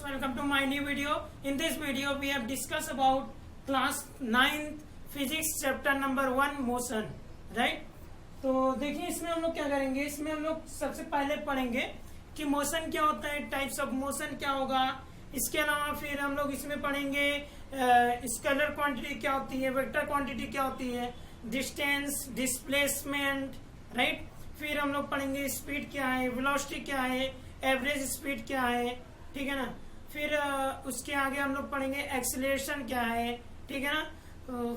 welcome to my new video. In this video we have discussed about class 9th physics chapter number 1 motion, right? तो देखिए इसमें हम लोग क्या करेंगे, इसमें हम लोग सबसे पहले पढ़ेंगे कि मोशन क्या होता है, टाइप्स ऑफ मोशन क्या होगा। इसके अलावा फिर हम लोग इसमें पढ़ेंगे स्केलर क्वांटिटी क्या होती है, वेक्टर क्वांटिटी क्या होती है, डिस्टेंस, डिस्प्लेसमेंट, राइट। फिर हम लोग पढ़ेंगे स्पीड क्या है, वेलोसिटी क्या है, एवरेज स्पीड क्या है, ठीक है ना। फिर उसके आगे हम लोग पढ़ेंगे एक्सीलरेशन क्या है, ठीक है ना।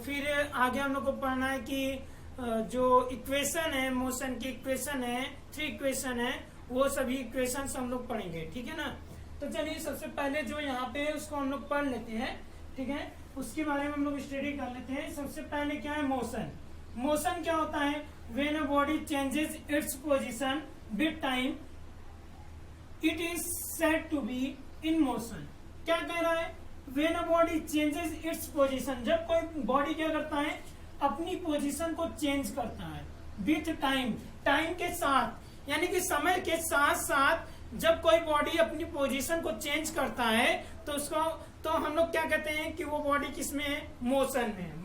फिर आगे हम लोग को पढ़ना है कि जो इक्वेशन है, मोशन की इक्वेशन है, 3 इक्वेशन है, वो सभी इक्वेशन हम लोग पढ़ेंगे, ठीक है ना। तो चलिए सबसे पहले जो यहाँ पे उसको हम लोग पढ़ लेते हैं, ठीक है। उसके बारे में हम लोग स्टडी कर लेते हैं। सबसे पहले क्या है मोशन। मोशन क्या होता है, when a body changes its position with time it is said to be in motion. क्या कह रहा है, when a body changes its position, जब कोई बॉडी क्या करता है, अपनी पोजीशन को चेंज करता है विथ टाइम, टाइम के साथ, यानी कि समय के साथ साथ जब कोई बॉडी अपनी पोजीशन को चेंज करता है तो उसको तो हम लोग क्या कहते हैं कि वो बॉडी किसमें है, मोशन में है।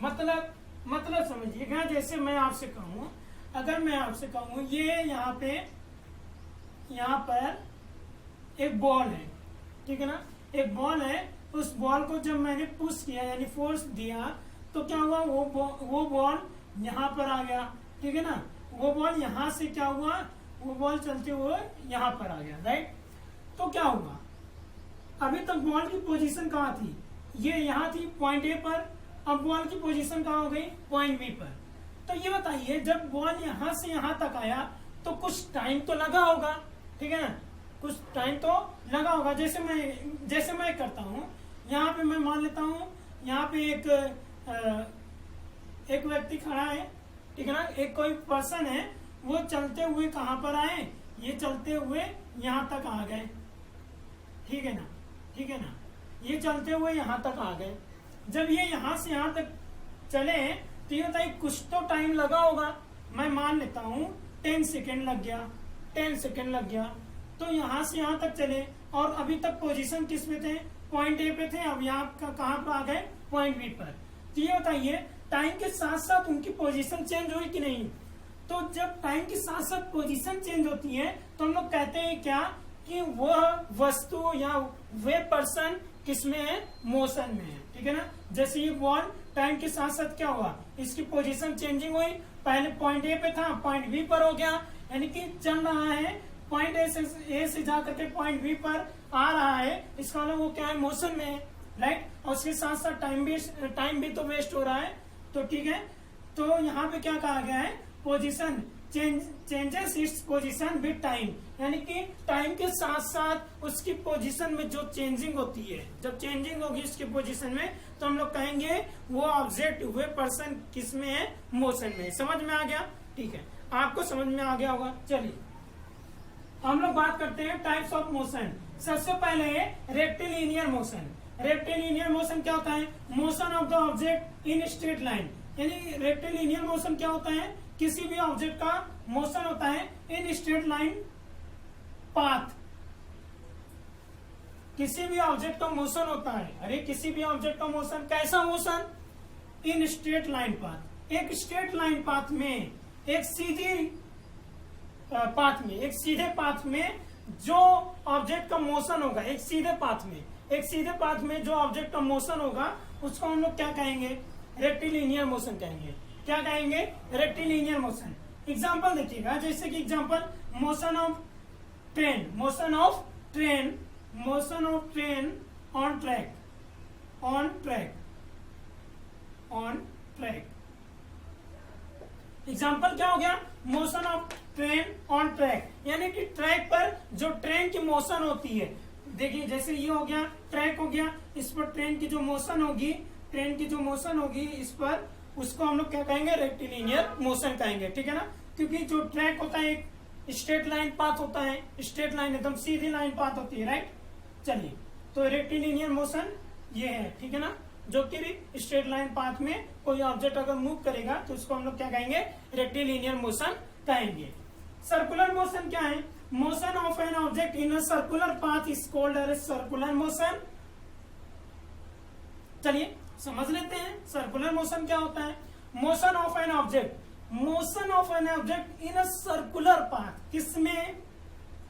मतलब समझिएगा, जैसे मैं आपसे कहूँ, अगर मैं आपसे कहूँ ये यहाँ पर एक बॉल है, ठीक है ना, एक बॉल है। उस बॉल को जब मैंने पुश किया यानी फोर्स दिया तो क्या हुआ, वो बॉल यहाँ पर आ गया, ठीक है ना। वो बॉल यहाँ से क्या हुआ, वो बॉल चलते हुए यहाँ पर आ गया, राइट। तो क्या हुआ, अभी तक बॉल की पोजीशन कहाँ थी, ये यहाँ थी पॉइंट ए पर, अब बॉल की पोजीशन कहाँ हो गई, पॉइंट बी पर। तो ये बताइए, जब बॉल यहाँ से यहाँ तक आया तो कुछ टाइम तो लगा होगा, ठीक है ना, कुछ टाइम तो लगा होगा। जैसे मैं करता हूँ, यहाँ पे मैं मान लेता हूँ, यहाँ पे एक व्यक्ति खड़ा है, ठीक है ना, एक कोई पर्सन है, वो चलते हुए कहाँ पर आए, ये चलते हुए यहाँ तक आ गए, ठीक है ना, ये चलते हुए यहाँ तक आ गए। जब ये यहाँ से यहाँ तक चले तो ये बताइए कुछ तो टाइम लगा होगा। मैं मान लेता हूँ 10 सेकेंड लग गया, तो यहाँ से यहाँ तक चले और अभी तक पोजीशन किस पे थे, पॉइंट ए पे थे, अब यहाँ कहाँ पर आ गए, पॉइंट बी पर। तो ये बताइए टाइम के साथ साथ उनकी पोजीशन चेंज हुई कि नहीं। तो जब टाइम के साथ साथ पोजीशन चेंज होती है तो हम लोग कहते हैं क्या, कि वह वस्तु या वे पर्सन किसमें है, मोशन में है, ठीक है ना। जैसे ये बॉल टाइम के साथ साथ क्या हुआ, इसकी पोजीशन चेंजिंग हुई, पहले पॉइंट ए पे था, पॉइंट बी पर हो गया, यानी कि चल रहा है, पॉइंट ए से जाकर के पॉइंट बी पर आ रहा है, इसका मतलब वो क्या है, मोशन में है, राइट। और उसके साथ साथ टाइम भी तो वेस्ट हो रहा है, तो ठीक है। तो यहाँ पे क्या कहा गया है, position changes its position with time, यानी कि टाइम के साथ साथ उसकी पोजीशन में जो चेंजिंग होती है, जब चेंजिंग होगी उसकी पोजीशन में, तो हम लोग कहेंगे वो ऑब्जेक्ट हुए पर्सन किस में है, मोशन में। समझ में आ गया, ठीक है, आपको समझ में आ गया होगा। चलिए हम लोग बात करते हैं टाइप्स ऑफ मोशन। सबसे पहले है रेक्टिलिनियर मोशन। रेक्टिलिनियर मोशन क्या होता है, motion of the object in straight line, यानी रेक्टिलिनियर मोशन क्या होता है, किसी भी ऑब्जेक्ट का मोशन होता है इन स्ट्रेट लाइन पाथ। किसी भी ऑब्जेक्ट का मोशन होता है, अरे किसी भी ऑब्जेक्ट का मोशन, कैसा motion, in straight line path. एक स्ट्रेट लाइन पाथ में, एक सीधे पाथ में जो ऑब्जेक्ट का मोशन होगा, एक सीधे पाथ में जो ऑब्जेक्ट का मोशन होगा उसको हम लोग क्या कहेंगे, रेक्टिलिनियर मोशन कहेंगे। क्या कहेंगे, रेक्टिलिनियर मोशन। एग्जांपल देखिएगा, जैसे कि example motion of train on track. Example क्या हो गया, motion of train on track, यानी कि ट्रैक पर जो ट्रेन की मोशन होती है। देखिए जैसे ये हो गया, ट्रैक हो गया, इस पर ट्रेन की जो मोशन होगी इस पर, उसको हम लोग क्या कहेंगे, रेक्टिलिनियर मोशन कहेंगे, ठीक है ना। क्योंकि जो ट्रैक होता है एक स्ट्रेट लाइन पाथ होता है, स्ट्रेट लाइन एकदम सीधी लाइन पाथ होती है, राइट। चलिए तो रेक्टिलिनियर मोशन ये है, ठीक है ना, जो कि स्ट्रेट लाइन पाथ में कोई ऑब्जेक्ट अगर मूव करेगा तो उसको हम लोग क्या कहेंगे, रेक्टिलिनियर मोशन कहेंगे। सर्कुलर मोशन क्या है? Motion of an object in a circular path is called as circular motion. चलिए समझ लेते हैं सर्कुलर मोशन क्या होता है। Motion of an object, motion of an object in a circular path, किसमें?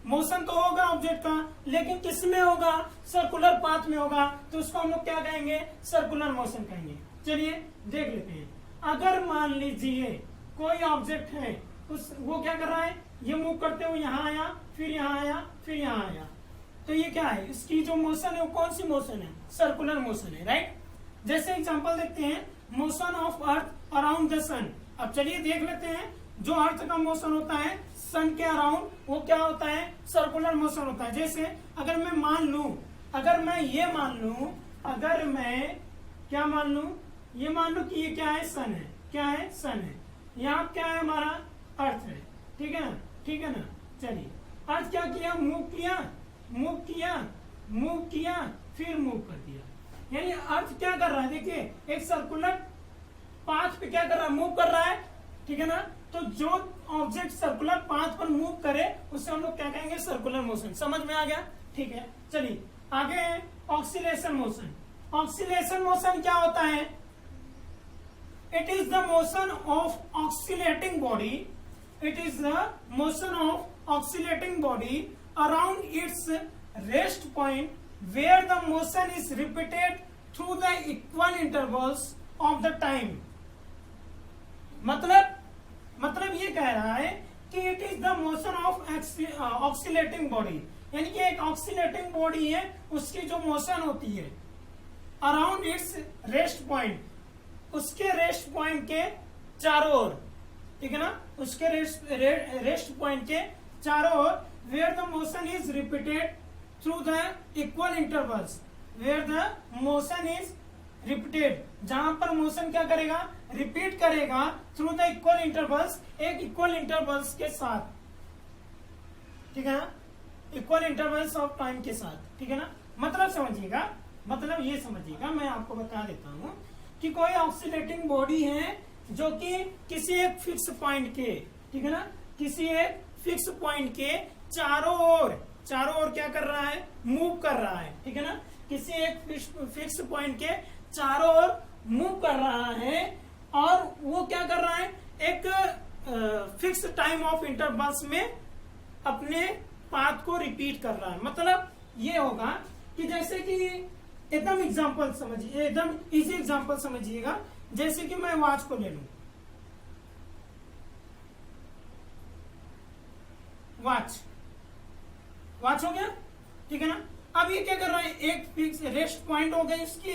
मोशन तो होगा ऑब्जेक्ट का, लेकिन किसमें होगा? सर्कुलर पाथ में होगा, तो उसको हम लोग क्या कहेंगे? सर्कुलर मोशन कहेंगे। चलिए देख लेते हैं। अगर मान लीजिए कोई ऑब्जेक्ट है, वो क्या कर रहा है? ये मूव करते हुए यहाँ आया, फिर यहाँ आया, फिर यहाँ आया, तो ये क्या है? इसकी जो मोशन है वो कौन सी मोशन है? सर्कुलर मोशन है, राइट। जैसे एग्जांपल देखते हैं, motion of earth around the sun. अब चलिए देख लेते हैं, जो अर्थ का मोशन होता है सन के अराउंड, वो क्या होता है? सर्कुलर मोशन होता है। जैसे अगर मैं मान लू, अगर मैं ये मान लू, अगर मैं क्या मान लू, ये मान लू कि ये क्या है? सन है। क्या है? सन है। यहाँ क्या है? हमारा अर्थ है, ठीक है ना? ठीक है ना? चलिए, अर्थ क्या किया? मूव किया, मूव किया, मूव किया, फिर मूव कर दिया। यानी अर्थ क्या कर रहा है? देखिए एक सर्कुलर पाथ पे क्या कर रहा है? मूव कर रहा है, ठीक है ना? तो जो ऑब्जेक्ट सर्कुलर पाथ पर मूव करे उससे हम लोग क्या कहेंगे? Circular motion. समझ में आ गया? ठीक है। चलिए आगे, ऑक्सीलेशन मोशन। ऑक्सीलेशन मोशन क्या होता है? It is the motion of oscillating body, it is the motion of oscillating body around its rest point where the motion is repeated through the equal intervals of the time. मतलब ये कह रहा है कि it is the motion of oscillating body, यानी कि एक oscillating body है, उसकी जो मोशन होती है अराउंड इट्स रेस्ट पॉइंट, उसके रेस्ट पॉइंट के चारों ओर, ठीक है ना? उसके रेस्ट पॉइंट के चारों ओर, where the motion is repeated through the equal intervals, where the motion is repeated, जहां पर मोशन क्या करेगा? रिपीट करेगा थ्रू द इक्वल इंटरवल्स, एक इक्वल इंटरवल्स के साथ, ठीक है ना? इक्वल इंटरवल्स ऑफ टाइम के साथ, ठीक है ना? मतलब समझिएगा, मतलब ये समझिएगा, मैं आपको बता देता हूं कि कोई ऑक्सीलेटिंग बॉडी है जो कि किसी एक फिक्स पॉइंट के, ठीक है ना, किसी एक फिक्स पॉइंट के चारों ओर क्या कर रहा है? मूव कर रहा है, ठीक है ना? किसी एक फिक्स पॉइंट के चारों ओर मूव कर रहा है, और वो क्या कर रहा है? एक फिक्स टाइम ऑफ इंटरवल्स में अपने पाथ को रिपीट कर रहा है। मतलब ये होगा कि जैसे कि एकदम एग्जांपल समझिए, एकदम इजी एग्जांपल समझिएगा। जैसे कि मैं वॉच को ले लूं, वॉच हो गया, ठीक है ना? अब ये क्या कर रहा है? एक फिक्स रेस्ट पॉइंट हो गई इसकी,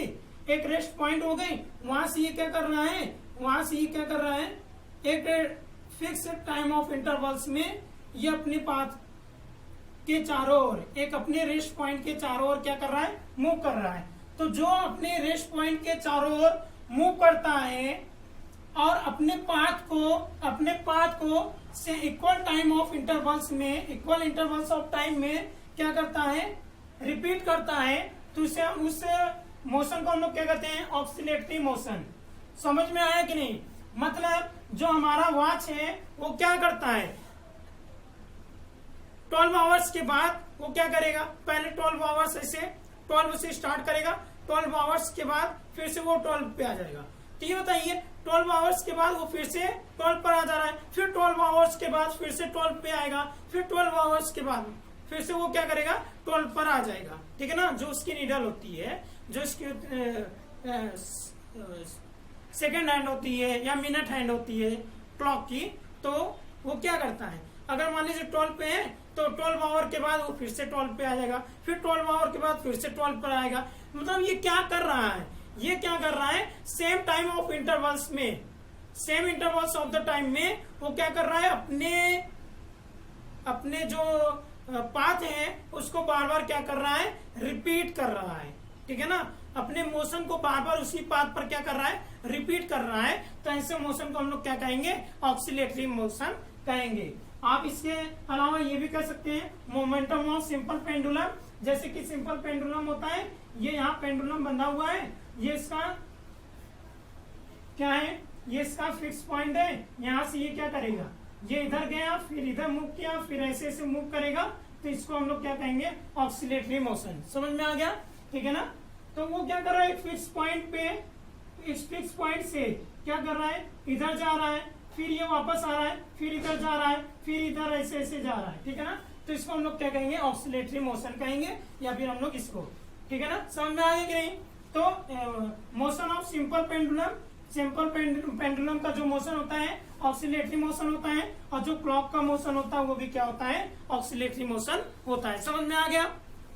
एक रेस्ट पॉइंट हो गई, वहां से ये क्या कर रहा है? वहां से ये क्या कर रहा है? एक फिक्स टाइम ऑफ इंटरवल्स में ये अपने पाथ के चारों ओर, एक अपने रेस्ट पॉइंट के चारों ओर क्या कर रहा है? मूव कर रहा है। तो जो अपने रेस्ट पॉइंट के चारों ओर मूव करता है और अपने पाथ को से इक्वल टाइम ऑफ इंटरवल्स में, इक्वल इंटरवल्स ऑफ टाइम में क्या करता है? रिपीट करता है, तो उस मोशन को हम लोग क्या कहते हैं? Oscillatory motion. समझ में आया कि नहीं? मतलब जो हमारा वॉच है वो क्या करता है? 12 आवर्स के बाद वो क्या करेगा? पहले 12 आवर्स ऐसे 12 से स्टार्ट करेगा, 12 आवर्स के बाद फिर से वो 12 पे आ जाएगा। तो ये बताइए, 12 आवर्स के बाद वो फिर से 12 पर आ जा रहा है, फिर 12 आवर्स के बाद फिर से 12 पे आएगा, फिर 12 आवर्स के बाद फिर से वो क्या करेगा? 12 पर आ जाएगा, ठीक है ना? जो उसकी नीडल होती है, जो इसकी सेकेंड हैंड होती है या मिनट हैंड होती है क्लॉक की, तो वो क्या करता है? अगर मान लीजिए 12 पे है तो 12 आवर के बाद वो फिर से 12 पे आ जाएगा, फिर 12 आवर के बाद फिर से 12 पर आएगा। मतलब ये क्या कर रहा है? ये क्या कर रहा है? सेम टाइम ऑफ इंटरवल्स में, same intervals of the time में वो क्या कर रहा है? अपने जो पाथ है उसको बार बार क्या कर रहा है? रिपीट कर रहा है, ठीक है ना? अपने मोशन को बार बार उसी पाथ पर क्या कर रहा है? रिपीट कर रहा है। तो ऐसे मोशन को हम लोग क्या कहेंगे? ऑक्सीलेटरी मोशन कहेंगे। आप इसके अलावा ये भी कह सकते हैं मोमेंटम ऑफ सिंपल पेंडुलम। जैसे कि सिंपल पेंडुलम होता है, ये यहाँ पेंडुलम बंधा हुआ है, ये इसका क्या है? ये इसका फिक्स पॉइंट है, यहाँ से ये क्या करेगा? ये इधर गया फिर इधर मूव किया फिर ऐसे ऐसे मूव करेगा, तो इसको हम लोग क्या कहेंगे, ऑक्सीलेटरी मोशन। समझ में आ गया, ठीक है ना। तो वो क्या कर रहा है, फिक्स पॉइंट पे, इस फिक्स पॉइंट से क्या कर रहा है, इधर जा रहा है, फिर ये वापस आ रहा है, फिर इधर जा रहा है, फिर इधर ऐसे ऐसे जा रहा है, ठीक है ना। तो इसको हम लोग क्या कहेंगे, ऑक्सीलेटरी मोशन कहेंगे, या फिर हम लोग इसको, ठीक है ना। समझ में आ गया कि नहीं। तो motion of simple pendulum, simple pendulum का जो मोशन होता है ऑक्सीलेटरी मोशन होता है, और जो क्लॉक का मोशन होता है वो भी क्या होता है, ऑक्सीलेटरी मोशन होता है। समझ में आ गया,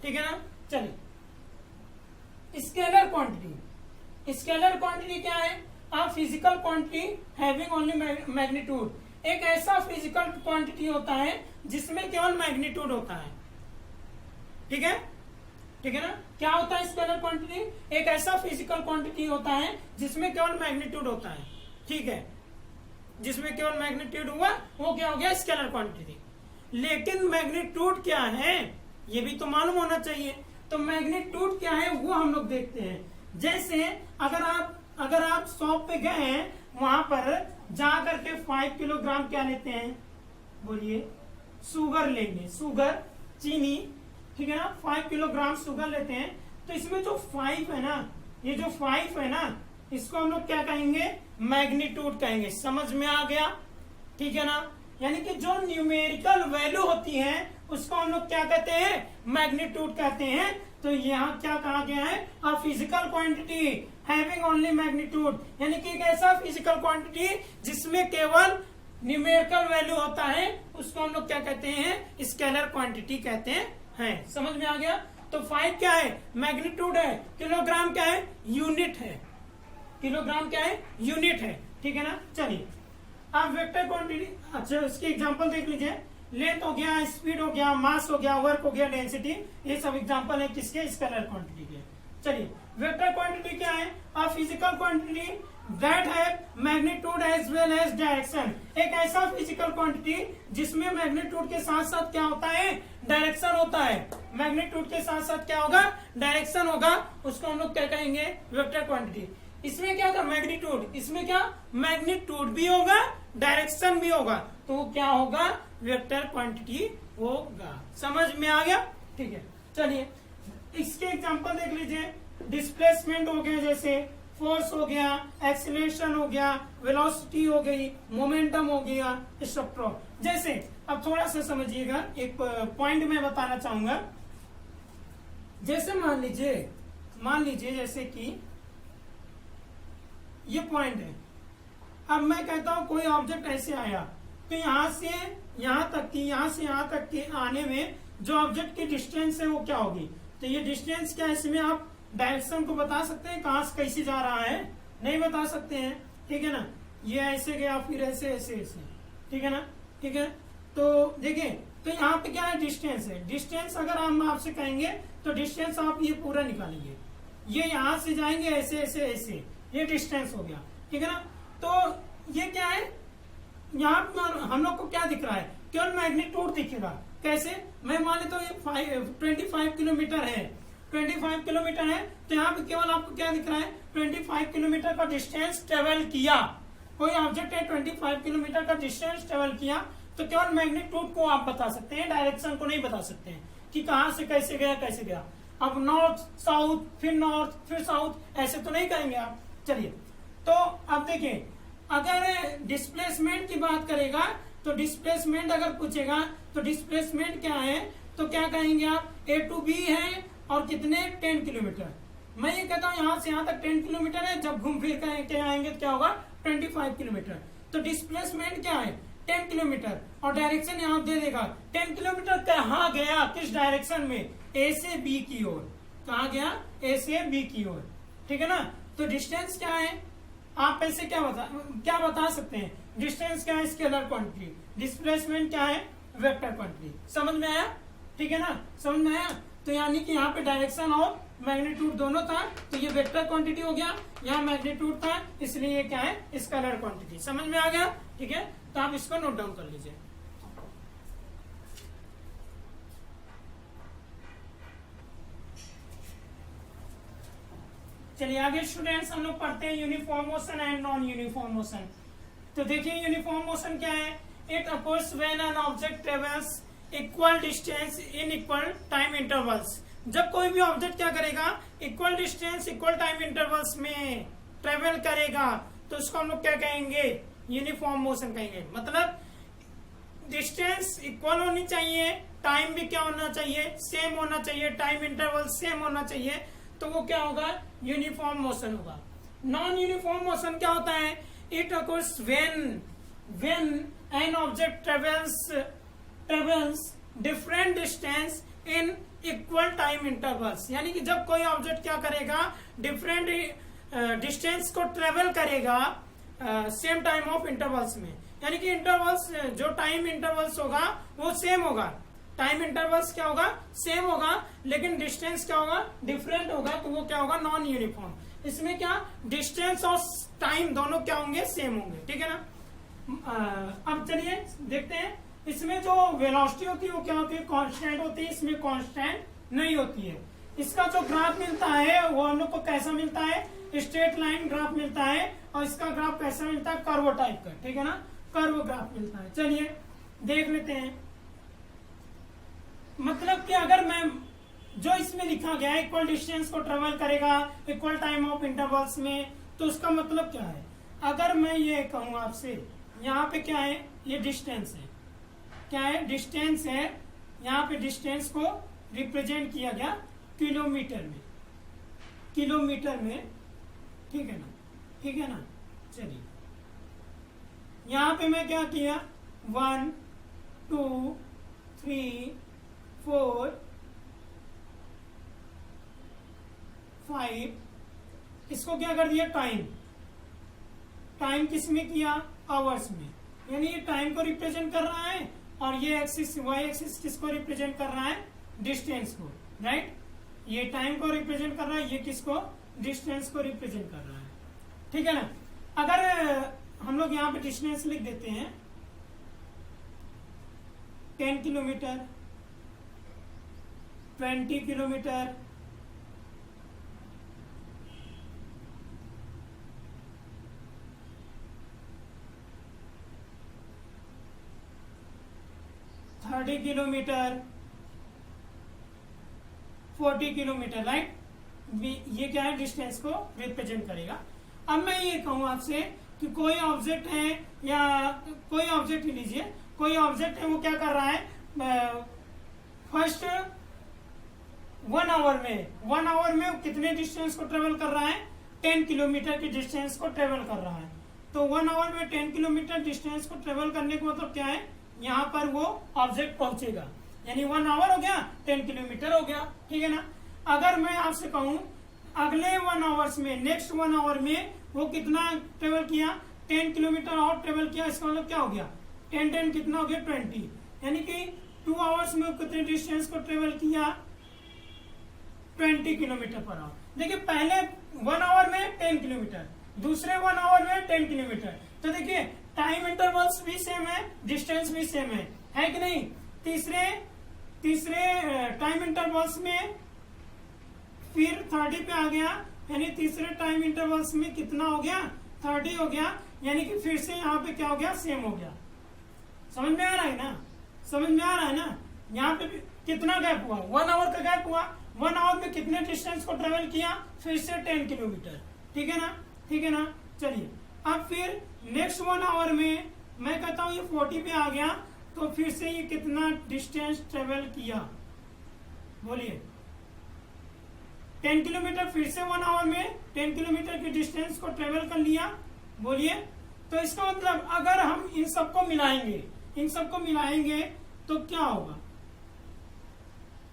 ठीक है ना। चलिए, स्केलर क्वांटिटी, स्केलर क्वांटिटी क्या है, a physical quantity having only magnitude, एक ऐसा फिजिकल क्वांटिटी होता है जिसमें केवल मैग्नीट्यूड होता है, ठीक है, ठीक है ना। क्या होता है स्केलर क्वांटिटी, एक ऐसा फिजिकल क्वांटिटी होता है जिसमें केवल मैग्नीट्यूड होता है, ठीक है, जिसमें केवल मैग्नीट्यूड हुआ वो क्या हो गया, स्केलर क्वांटिटी। लेकिन मैग्नीट्यूड क्या है ये भी तो मालूम होना चाहिए। तो मैग्नीट्यूड क्या है वो हम लोग देखते हैं। जैसे अगर आप शॉप पे गए हैं, वहां पर जा करके 5 किलोग्राम क्या लेते हैं, बोलिए, शुगर लेंगे, शुगर, चीनी, ठीक है ना, 5 किलोग्राम शुगर लेते हैं। तो इसमें जो 5 है ना, ये जो 5 है ना, इसको हम लोग क्या कहेंगे, मैग्नीट्यूड कहेंगे। समझ में आ गया, ठीक है ना। यानी कि जो न्यूमेरिकल वैल्यू होती है उसको हम लोग क्या कहते हैं, मैग्नीट्यूड कहते हैं। तो यहाँ क्या कहा गया है, a physical quantity having only magnitude, यानी कि एक ऐसा फिजिकल क्वांटिटी जिसमें केवल न्यूमेरिकल वैल्यू होता है, उसको हम लोग क्या कहते हैं, स्केलर क्वांटिटी कहते हैं। समझ में आ गया। तो 5 क्या है, मैग्नीट्यूड है, किलोग्राम क्या है, यूनिट है, किलोग्राम क्या है, यूनिट है, ठीक है ना। चलिए, अब वेक्टर क्वांटिटी, अच्छा इसकी एग्जांपल देख लीजिए। लेंथ हो गया, स्पीड हो गया, मास हो गया, वर्क हो गया, डेंसिटी, ये सब एग्जांपल है किसके, स्केलर क्वांटिटी के। चलिए, वेक्टर क्वांटिटी क्या है, a physical quantity that has magnitude as well as direction, एक ऐसा फिजिकल क्वांटिटी जिसमें मैग्नीट्यूड के साथ साथ क्या होता है, डायरेक्शन होता है। मैग्नीट्यूड के साथ साथ क्या होगा, डायरेक्शन होगा, उसको हम लोग क्या कहेंगे, वेक्टर क्वांटिटी। इसमें क्या था, मैग्नीट्यूड, इसमें क्या, मैग्नीट्यूड भी होगा, डायरेक्शन भी होगा, तो वो क्या होगा, वेक्टर क्वांटिटी होगा। समझ में आ गया, ठीक है। चलिए, इसके एग्जांपल देख लीजिए। डिस्प्लेसमेंट हो गया, जैसे फोर्स हो गया, एक्सीलरेशन हो गया, वेलोसिटी हो गई, मोमेंटम हो गया, स्ट्रक्चर। जैसे अब थोड़ा सा समझिएगा, एक पॉइंट मैं बताना चाहूंगा। जैसे मान लीजिए जैसे कि ये पॉइंट है। अब मैं कहता हूं कोई ऑब्जेक्ट ऐसे आया, तो यहां से यहां तक की, यहां से यहां तक के आने में जो ऑब्जेक्ट की डिस्टेंस है वो क्या होगी। तो ये डिस्टेंस क्या है, इसमें आप डायरेक्शन को बता सकते हैं, कहां से कैसे जा रहा है, नहीं बता सकते हैं, ठीक है ना। ये ऐसे गया, फिर ऐसे ऐसे ऐसे, ठीक है ना, ठीक है। तो देखिए, तो यहाँ पे क्या है, डिस्टेंस है। डिस्टेंस अगर हम आपसे कहेंगे तो डिस्टेंस आप ये पूरा निकालेंगे, ये यहाँ से जाएंगे ऐसे ऐसे ऐसे, ये डिस्टेंस हो गया, ठीक है ना। तो ये क्या है, यहाँ पर हम लोग को क्या दिख रहा है, केवल मैग्नीट्यूड दिखेगा। कैसे, मैं मान लेता हूँ ये 25 किलोमीटर है, 25 किलोमीटर है, तो यहाँ पे केवल आपको क्या दिख रहा है, 25 किलोमीटर का डिस्टेंस ट्रेवल किया। कोई ऑब्जेक्ट है 25 किलोमीटर का डिस्टेंस ट्रेवल किया, तो केवल मैग्नीट्यूड को आप बता सकते हैं, डायरेक्शन को नहीं बता सकते हैं कि कहां से कैसे गया कैसे गया। अब नॉर्थ साउथ, फिर साउथ, ऐसे तो नहीं करेंगे आप। चलिए, तो अब देखिए, अगर डिस्प्लेसमेंट की बात करेगा तो डिस्प्लेसमेंट अगर पूछेगा तो डिस्प्लेसमेंट क्या है, तो क्या कहेंगे आप, A to B है और कितने, 10 किलोमीटर। मैं ये कहता हूँ यहाँ से यहाँ तक 10 किलोमीटर है, जब घूम फिर के आएंगे तो क्या होगा, 25 किलोमीटर। तो डिस्प्लेसमेंट क्या है, 10 किलोमीटर, और डायरेक्शन यहाँ दे देगा 10 किलोमीटर कहाँ गया, किस डायरेक्शन में, A से B की ओर, कहाँ गया, A से B की ओर, ठीक है ना। तो डिस्टेंस क्या है, आप ऐसे क्या बता सकते हैं, डिस्टेंस क्या है, स्केलर क्वांटिटी, डिस्प्लेसमेंट क्या है, वेक्टर क्वांटिटी। समझ में आया, ठीक है ना, समझ में आया। तो यानी कि यहाँ पे डायरेक्शन और मैग्नीट्यूड दोनों था, तो ये वेक्टर क्वांटिटी हो गया, यहाँ मैग्नीट्यूड था, इसलिए ये क्या है, स्केलर क्वांटिटी। समझ में आ गया, ठीक है। तो आप इसको नोट डाउन कर लीजिए। चलिए आगे स्टूडेंट्स, हम लोग पढ़ते हैं uniform motion and non uniform motion. तो देखिए यूनिफॉर्म मोशन क्या है, it occurs when an object travels equal distance in equal time intervals. जब कोई भी ऑब्जेक्ट क्या करेगा, equal distance equal time intervals में ट्रेवल करेगा, तो उसको हम लोग क्या कहेंगे, यूनिफॉर्म मोशन कहेंगे। मतलब डिस्टेंस इक्वल होनी चाहिए, टाइम भी क्या होना चाहिए, सेम होना चाहिए, टाइम इंटरवल सेम होना चाहिए, तो वो क्या होगा, यूनिफॉर्म मोशन होगा। नॉन यूनिफॉर्म मोशन क्या होता है, it occurs when an object travels different distance in equal time intervals. यानी कि जब कोई ऑब्जेक्ट क्या करेगा, डिफरेंट डिस्टेंस को ट्रेवल करेगा सेम टाइम ऑफ इंटरवल्स में, यानी कि इंटरवल्स जो टाइम इंटरवल्स होगा वो सेम होगा, टाइम इंटरवल्स क्या होगा, सेम होगा, लेकिन डिस्टेंस क्या होगा, डिफरेंट होगा, तो वो क्या होगा, नॉन यूनिफॉर्म। इसमें क्या, डिस्टेंस और टाइम दोनों क्या होंगे, सेम होंगे, ठीक है ना। अब चलिए देखते हैं, इसमें जो वेलोसिटी होती है वो क्या होती है, कांस्टेंट होती है, इसमें कांस्टेंट नहीं होती है। इसका जो ग्राफ मिलता है वो हम लोग को कैसा मिलता है, स्ट्रेट लाइन ग्राफ मिलता है, और इसका ग्राफ कैसा मिलता है, कर्व टाइप का, ठीक है ना, कर्व ग्राफ मिलता है। चलिए देख लेते हैं। मतलब कि अगर मैं जो इसमें लिखा गया है इक्वल डिस्टेंस को ट्रेवल करेगा इक्वल टाइम ऑफ इंटरवल्स में, तो उसका मतलब क्या है। अगर मैं ये कहूं आपसे, यहाँ पे क्या है, ये डिस्टेंस है, क्या है, डिस्टेंस है, यहाँ पे डिस्टेंस को रिप्रेजेंट किया गया किलोमीटर में, किलोमीटर में, ठीक है ना, ठीक है ना। चलिए यहाँ पे मैं क्या किया, 1 2 3 4 5, इसको क्या कर दिया, टाइम, टाइम किस में किया, आवर्स में, यानी ये टाइम को रिप्रेजेंट कर रहा है, और ये एक्सिस वाई एक्सिस किसको रिप्रेजेंट कर रहा है, डिस्टेंस को, राइट। ये टाइम को रिप्रेजेंट कर रहा है, ये किसको, डिस्टेंस को रिप्रेजेंट कर रहा है, ठीक है ना। अगर हम लोग यहाँ पे डिस्टेंस लिख देते हैं 10 kilometre, 20 kilometre, 30 kilometre, 40 kilometre, right. ये क्या है, डिस्टेंस को रिप्रेजेंट करेगा। अब मैं ये कहूं आपसे कि कोई ऑब्जेक्ट है, या कोई ऑब्जेक्ट ही लीजिए, कोई ऑब्जेक्ट है, वो क्या कर रहा है, फर्स्ट 1 आवर में, 1 आवर में कितने डिस्टेंस को ट्रेवल कर रहा है, 10 किलोमीटर की डिस्टेंस को ट्रेवल कर रहा है। तो 1 आवर में 10 किलोमीटर डिस्टेंस को ट्रेवल करने का मतलब क्या है, यहाँ पर वो ऑब्जेक्ट पहुंचेगा, यानी 1 आवर हो गया, 10 किलोमीटर हो गया, ठीक है ना। अगर मैं आपसे कहूं अगले 1 आवर्स में, नेक्स्ट 1 आवर में वो कितना ट्रेवल किया, 10 किलोमीटर और ट्रेवल किया, इसका मतलब क्या हो गया, 10 कितना हो गया, 20, यानी कि 2 आवर्स में कितने डिस्टेंस को ट्रेवल किया, 20 किलोमीटर पर आवर। देखिए पहले 1 आवर में 10 किलोमीटर, दूसरे 1 आवर में 10 किलोमीटर, तो देखिए टाइम इंटरवल्स भी सेम है, डिस्टेंस भी सेम है कि नहीं। तीसरे टाइम इंटरवल्स में फिर 30 पे आ गया, यानी तीसरे टाइम इंटरवल्स में कितना हो गया, 30 हो गया, यानी कि फिर से यहाँ पे क्या हो गया, सेम हो गया। समझ में आ रहा है ना, समझ में आ रहा है ना। यहाँ पे कितना गैप हुआ, 1 आवर का गैप हुआ, 1 आवर में कितने डिस्टेंस को ट्रेवल किया, फिर से 10 किलोमीटर, ठीक है ना, ठीक है ना। चलिए अब फिर नेक्स्ट 1 आवर में मैं कहता हूँ ये 40 पे आ गया, तो फिर से ये कितना डिस्टेंस ट्रेवल किया, बोलिए, 10 किलोमीटर, फिर से 1 आवर में 10 किलोमीटर की डिस्टेंस को ट्रेवल कर लिया, बोलिए। तो इसका मतलब अगर हम इन सबको मिलाएंगे तो क्या होगा,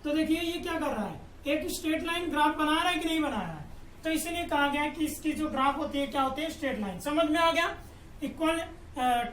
तो देखिए ये क्या कर रहा है, एक स्ट्रेट लाइन ग्राफ बना रहा है कि नहीं बना रहा है। तो इसलिए कहा गया कि इसकी जो ग्राफ होती है क्या होती है, स्ट्रेट लाइन। समझ में आ गया, इक्वल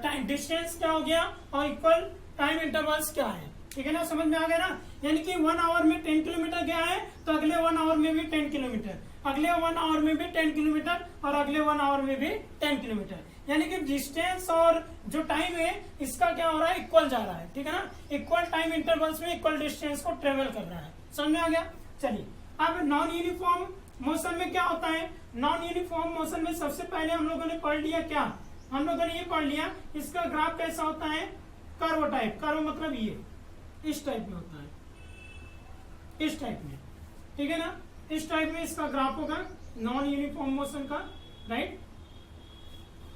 टाइम डिस्टेंस क्या हो गया और इक्वल टाइम इंटरवल्स क्या है, ठीक है ना, समझ में आ गया ना। यानी कि 1 आवर में 10 किलोमीटर गया है, तो अगले 1 आवर में भी 10 किलोमीटर, अगले 1 आवर में भी 10 किलोमीटर, और अगले 1 आवर में भी 10 किलोमीटर, यानी कि डिस्टेंस और जो टाइम है इसका क्या हो रहा है, इक्वल जा रहा है, ठीक है ना। इक्वल टाइम इंटरवल्स में इक्वल डिस्टेंस को ट्रेवल कर रहा है, समझ में आ गया। चलिए अब नॉन यूनिफॉर्म मोशन में क्या होता है, नॉन यूनिफॉर्म मोशन में सबसे पहले हम लोगों ने पढ़ लिया क्या, हम लोगों ने ये पढ़ लिया इसका ग्राफ कैसा होता है, कर्व टाइप, कर्व मतलब ये इस टाइप में होता है, इस टाइप में, ठीक है ना, इस टाइप में इसका ग्राफ होगा नॉन यूनिफॉर्म मोशन का, राइट,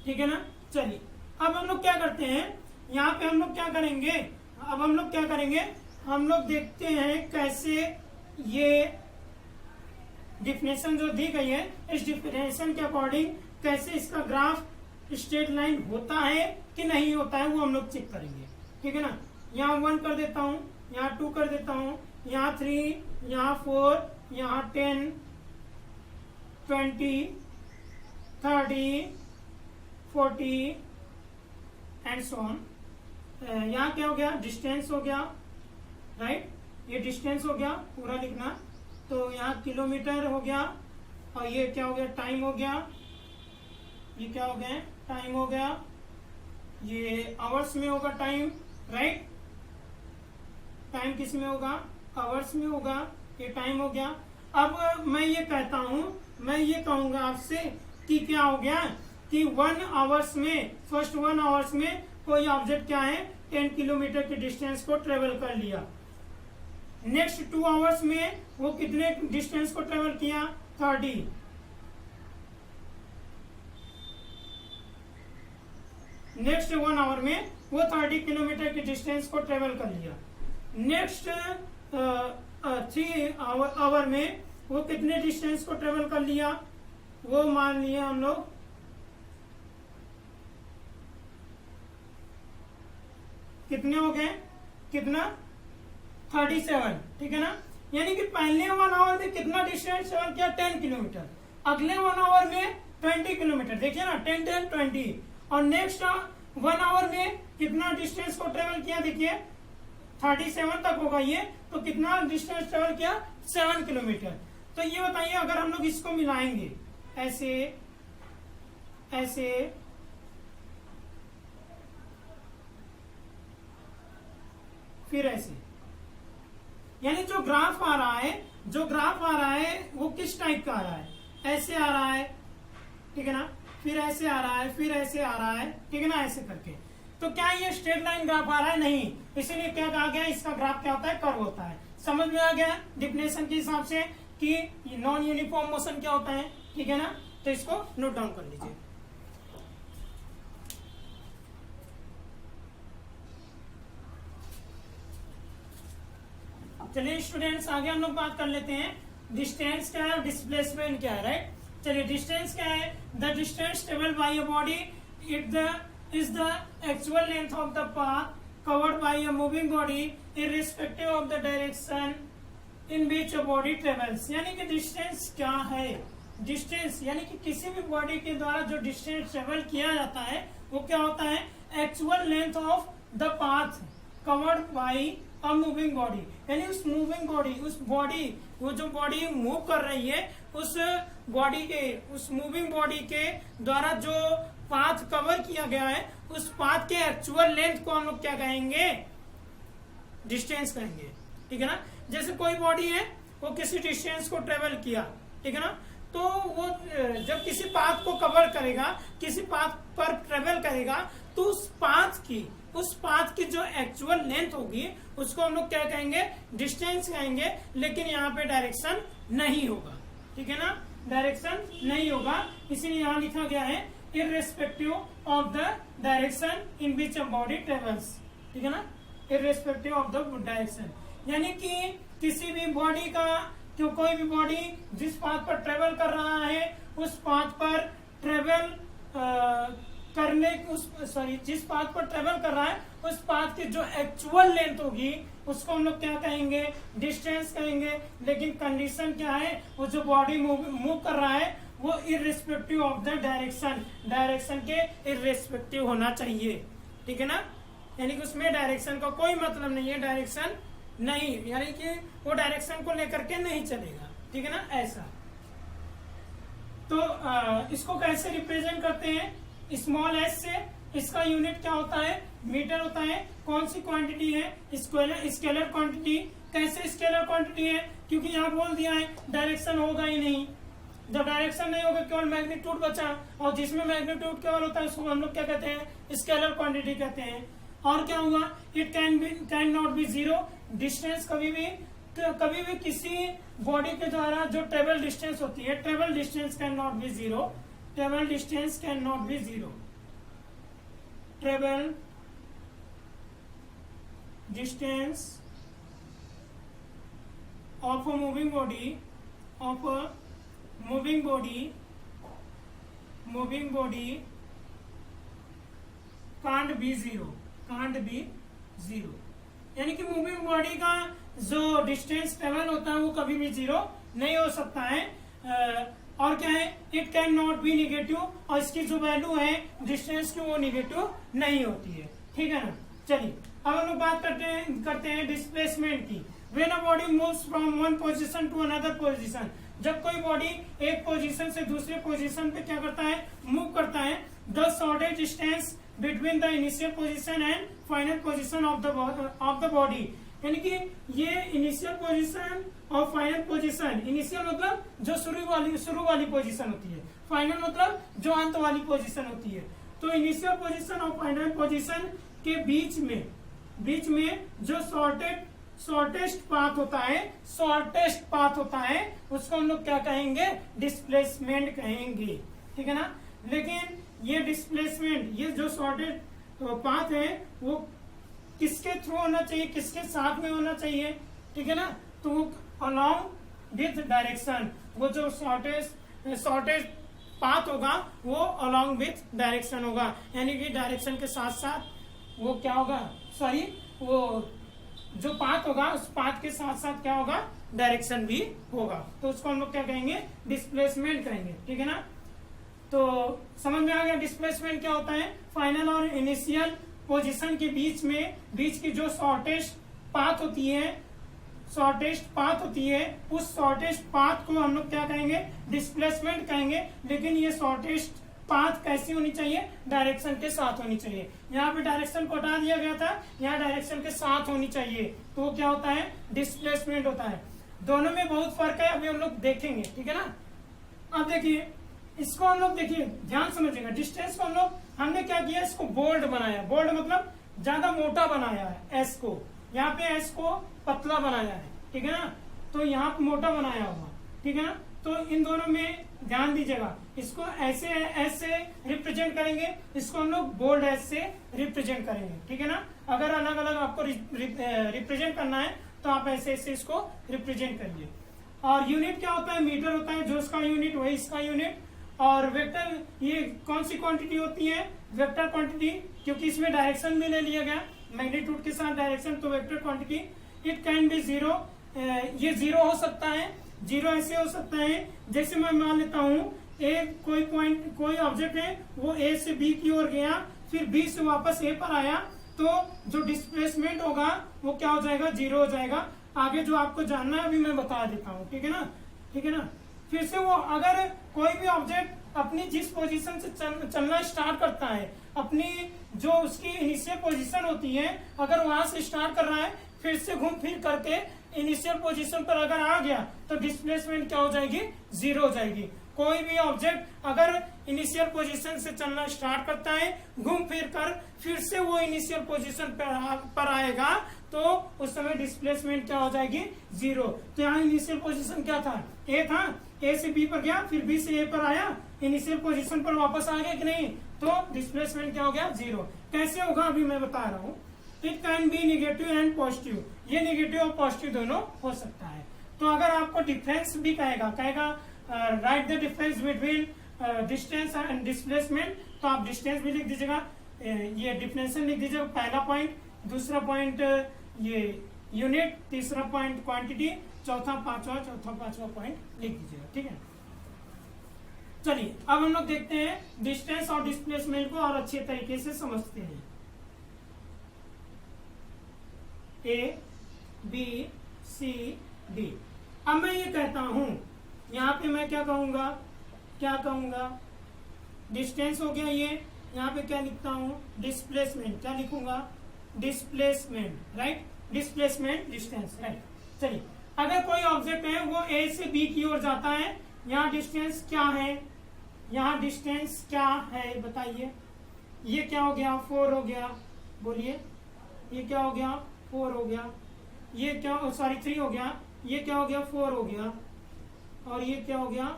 ठीक है ना। चलिए अब हम लोग क्या करते हैं, यहाँ पे हम लोग क्या करेंगे, अब हम लोग क्या करेंगे, हम लोग देखते हैं कैसे ये डिफिनेशन जो दी गई है, इस डिफिनेशन के अकॉर्डिंग कैसे इसका ग्राफ स्ट्रेट लाइन होता है कि नहीं होता है, वो हम लोग चेक करेंगे, ठीक है ना। यहाँ 1 कर देता हूँ, यहाँ 2 कर देता हूँ, यहाँ 3, यहाँ 4, यहाँ 10, 20, 30, 40 एंड सो ऑन। यहाँ क्या हो गया, डिस्टेंस हो गया, राइट, ये डिस्टेंस हो गया पूरा लिखना, तो यहाँ किलोमीटर हो गया, और ये क्या हो गया, टाइम हो गया, ये क्या हो गया, टाइम हो गया, ये आवर्स में होगा टाइम, राइट, टाइम किस में होगा, आवर्स में होगा, ये टाइम हो गया। अब मैं ये कहता हूं, मैं ये कहूंगा आपसे कि क्या हो गया कि 1 आवर्स में, फर्स्ट 1 आवर्स में कोई ऑब्जेक्ट क्या है 10 किलोमीटर की डिस्टेंस को ट्रेवल कर लिया, नेक्स्ट 2 आवर्स में वो कितने डिस्टेंस को ट्रेवल किया, 30, नेक्स्ट 1 आवर में वो 30 किलोमीटर की डिस्टेंस को ट्रेवल कर लिया, नेक्स्ट 3 आवर में वो कितने डिस्टेंस को ट्रेवल कर लिया, वो मान लिया हम लोग कितने हो गए, कितना 37, ठीक है ना। यानी कि पहले 1 आवर में कितना डिस्टेंस ट्रेवल किया, 10 किलोमीटर, अगले 1 आवर में 20 किलोमीटर, देखिए ना 10, 10, 20, और नेक्स्ट 1 आवर में कितना डिस्टेंस को ट्रेवल किया, देखिए 37 तक होगा ये, तो कितना डिस्टेंस ट्रेवल किया, 7 किलोमीटर। तो ये बताइए अगर हम लोग इसको मिलाएंगे ऐसे ऐसे, फिर ऐसे, यानी जो ग्राफ आ रहा है, जो ग्राफ आ रहा है वो किस टाइप का आ रहा है, ऐसे आ रहा है, ठीक है ना, फिर ऐसे आ रहा है, फिर ऐसे आ रहा है, ठीक है ना, ऐसे करके। तो क्या ये स्ट्रेट लाइन ग्राफ आ रहा है, नहीं, इसीलिए क्या कहा गया, इसका ग्राफ क्या होता है, कर्व होता है। समझ में आ गया डिफिनेशन के हिसाब से कि नॉन यूनिफॉर्म मोशन क्या होता है, ठीक है ना। तो इसको नोट डाउन कर लीजिए। चलिए स्टूडेंट्स आगे हम लोग बात कर लेते हैं, डिस्टेंस क्या है, डिस्प्लेसमेंट क्या है, राइट। चलिए डिस्टेंस क्या है, the distance travelled by a body is the actual length of the path covered by a moving body irrespective of the direction in which a body travels। यानी कि distance क्या है, distance यानी कि किसी भी बॉडी के द्वारा जो डिस्टेंस ट्रेवल किया जाता है वो क्या होता है, actual length of the path covered by a moving body, यानी उस मूविंग बॉडी, उस बॉडी, वो जो बॉडी मूव कर रही है उस बॉडी के, उस मूविंग बॉडी के द्वारा जो पाथ कवर किया गया है उस पाथ के एक्चुअल लेंथ को हम लोग क्या कहेंगे, डिस्टेंस कहेंगे, ठीक है ना। जैसे कोई बॉडी है वो किसी डिस्टेंस को ट्रेवल किया, ठीक है ना, तो वो जब किसी पाथ को कवर करेगा, किसी पाथ पर ट्रेवल करेगा, तो उस पाथ की जो एक्चुअल लेंथ होगी उसको हम लोग क्या कहेंगे, डिस्टेंस कहेंगे। लेकिन यहाँ पे डायरेक्शन नहीं होगा, ठीक है ना, डायरेक्शन नहीं होगा, इसीलिए यहाँ लिखा गया है irrespective of the direction in which a body travels, ठीक है ना, irrespective of the direction। यानी कि किसी भी बॉडी का, जो कोई भी बॉडी जिस पाथ पर ट्रेवल कर रहा है उस पाथ पर ट्रेवल जिस पाथ पर ट्रेवल कर रहा है उस पाथ की जो एक्चुअल लेंथ होगी उसको हम लोग क्या कहेंगे, डिस्टेंस कहेंगे। लेकिन कंडीशन क्या है, वो जो बॉडी मूव कर रहा है वो इररिस्पेक्टिव ऑफ द डायरेक्शन के इररिस्पेक्टिव होना चाहिए, ठीक है ना, यानी कि उसमें डायरेक्शन का कोई मतलब नहीं है, डायरेक्शन नहीं, यानी कि वो डायरेक्शन को लेकर के नहीं चलेगा, ठीक है ना, ऐसा। तो इसको कैसे रिप्रेजेंट करते हैं, स्मॉल एस से, इसका यूनिट क्या होता है, मीटर होता है। कौन सी क्वांटिटी है, स्केलर क्वांटिटी। कैसे स्केलर क्वांटिटी है, क्योंकि यहाँ बोल दिया है डायरेक्शन होगा ही नहीं, जब डायरेक्शन नहीं होगा केवल मैग्नीट्यूड बचा, और जिसमें मैग्नीट्यूड केवल होता है उसको हम लोग क्या कहते हैं, स्केलर क्वांटिटी कहते हैं। और क्या होगा, it can not be zero. Distance कभी भी किसी बॉडी के द्वारा जो ट्रेवल डिस्टेंस होती है, travel distance can not be zero, travel distance can not be zero, travel distance of a moving body can't be zero, यानी कि मूविंग बॉडी का जो डिस्टेंस ट्रेवल होता है वो कभी भी जीरो नहीं हो सकता है। और क्या है, it can not be negative, और इसकी जो वैल्यू है डिस्टेंस की वो निगेटिव नहीं होती है, ठीक है ना। चलिए अब हम लोग बात करते हैं डिस्प्लेसमेंट की। When a body moves from one position to another position, जब कोई बॉडी एक पोजीशन से दूसरे पोजीशन पे क्या करता है, मूव करता है, the shortest distance between the initial position and final position of the body, यानी कि ये इनिशियल पोजीशन और फाइनल पोजीशन, इनिशियल मतलब जो शुरू वाली पोजीशन होती है, फाइनल मतलब जो अंत वाली पोजीशन होती है। तो इनिशियल पोजीशन और फाइनल पोजीशन के बीच में जो शॉर्टेस्ट पाथ होता है उसको हम लोग क्या कहेंगे, डिस्प्लेसमेंट कहेंगे, ठीक है ना। लेकिन ये डिस्प्लेसमेंट, ये जो शॉर्टेस्ट पाथ है वो किसके थ्रू होना चाहिए, किसके साथ में होना चाहिए, ठीक है ना। तो वो अलोंग विथ डायरेक्शन, वो जो शॉर्टेस्ट पाथ होगा वो अलोंग विथ डायरेक्शन होगा, यानी कि डायरेक्शन के साथ साथ वो क्या होगा, सॉरी, वो जो पाथ होगा उस पाथ के साथ साथ क्या होगा, डायरेक्शन भी होगा। तो उसको हम लोग क्या कहेंगे, डिस्प्लेसमेंट कहेंगे, ठीक है ना। तो समझ में आ गया डिस्प्लेसमेंट क्या होता है। फाइनल और इनिशियल पोजीशन के बीच की जो शॉर्टेस्ट पाथ होती है उस शॉर्टेस्ट पाथ को हम लोग क्या कहेंगे, डिस्प्लेसमेंट कहेंगे। लेकिन ये शॉर्टेस्ट पाथ कैसी होनी चाहिए, डायरेक्शन के साथ होनी चाहिए। यहाँ पे डायरेक्शन को हटा दिया गया था, यहाँ डायरेक्शन के साथ होनी चाहिए, तो वो क्या होता है, डिस्प्लेसमेंट होता है। दोनों में बहुत फर्क है, अभी हम लोग देखेंगे, ठीक है ना। अब देखिए इसको हम लोग, देखिए ध्यान समझिएगा, डिस्टेंस को हमने क्या किया, इसको बोल्ड बनाया, बोल्ड मतलब ज्यादा मोटा बनाया है एस को, यहाँ पे एस को पतला बनाया है, ठीक है ना। तो यहाँ पे मोटा बनाया होगा, ठीक है ना। तो इन दोनों में ध्यान दीजिएगा, इसको ऐसे एस से रिप्रेजेंट करेंगे, इसको हम लोग बोल्ड एस से रिप्रेजेंट करेंगे, ठीक है ना। अगर अलग अलग आपको रिप्रेजेंट करना है तो आप ऐसे इसको रिप्रेजेंट करिए। और यूनिट क्या होता है, मीटर होता है, जो इसका यूनिट वही इसका यूनिट। और वेक्टर, ये कौन सी क्वांटिटी होती है, वेक्टर क्वांटिटी, क्योंकि इसमें डायरेक्शन भी ले लिया गया, मैग्नीट्यूड के साथ डायरेक्शन, तो vector quantity. It can be zero, ये जीरो हो सकता है, जीरो ऐसे हो सकता है जैसे मैं मान लेता हूँ कोई ऑब्जेक्ट है, वो ए से बी की ओर गया, फिर बी से वापस ए पर आया, तो जो डिस्प्लेसमेंट होगा वो क्या हो जाएगा, जीरो हो जाएगा। आगे जो आपको जानना है अभी मैं बता देता हूँ, ठीक है ना, ठीक है ना। फिर से वो, अगर कोई भी ऑब्जेक्ट अपनी जिस पोजीशन से चलना स्टार्ट करता है, अपनी जो उसकी इनिशियल पोजीशन होती है, अगर वहां से स्टार्ट कर रहा है, फिर से घूम फिर करके इनिशियल पोजीशन पर अगर आ गया तो डिस्प्लेसमेंट क्या हो जाएगी, जीरो हो जाएगी। कोई भी ऑब्जेक्ट अगर इनिशियल पोजीशन से चलना स्टार्ट करता है, घूम फिर कर फिर से वो इनिशियल पोजीशन पर आएगा, तो उस समय डिस्प्लेसमेंट क्या हो जाएगी, जीरो। तो यहाँ इनिशियल पोजीशन क्या था, ए था, ए से बी पर गया, फिर बी से ए पर आया, इनिशियल पोजीशन पर वापस आ गया कि नहीं, तो डिस्प्लेसमेंट क्या हो गया, जीरो। कैसे होगा अभी मैं बता रहा हूँ। It can be negative and positive, ये निगेटिव और पॉजिटिव दोनों हो सकता है। तो अगर आपको डिफरेंस भी कहेगा right the difference between distance and displacement, तो आप डिस्टेंस भी लिख दीजिएगा, ये डिफरेंशियल लिख दीजिएगा, पहला पॉइंट। दूसरा पॉइंट ये यूनिट, तीसरा पॉइंट क्वांटिटी, चौथा पांचवा पॉइंट लिख दीजिएगा, ठीक है। चलिए अब हम लोग देखते हैं डिस्टेंस और डिस्प्लेसमेंट को और अच्छे तरीके से समझते हैं। A B C D. अब मैं ये कहता हूं, यहाँ पे मैं क्या कहूंगा, डिस्टेंस हो गया ये, यहाँ पे क्या लिखता हूं, डिस्प्लेसमेंट, क्या लिखूंगा, displacement, right, displacement distance, right. चलिए अगर कोई ऑब्जेक्ट है वो ए से बी की ओर जाता है, यहाँ डिस्टेंस क्या है, यहाँ डिस्टेंस क्या है बताइए, ये क्या हो गया, 4 हो गया, बोलिए, ये क्या हो गया 4 हो गया, ये क्या सॉरी 3 हो गया, ये क्या हो गया 4 हो गया, और ये क्या हो गया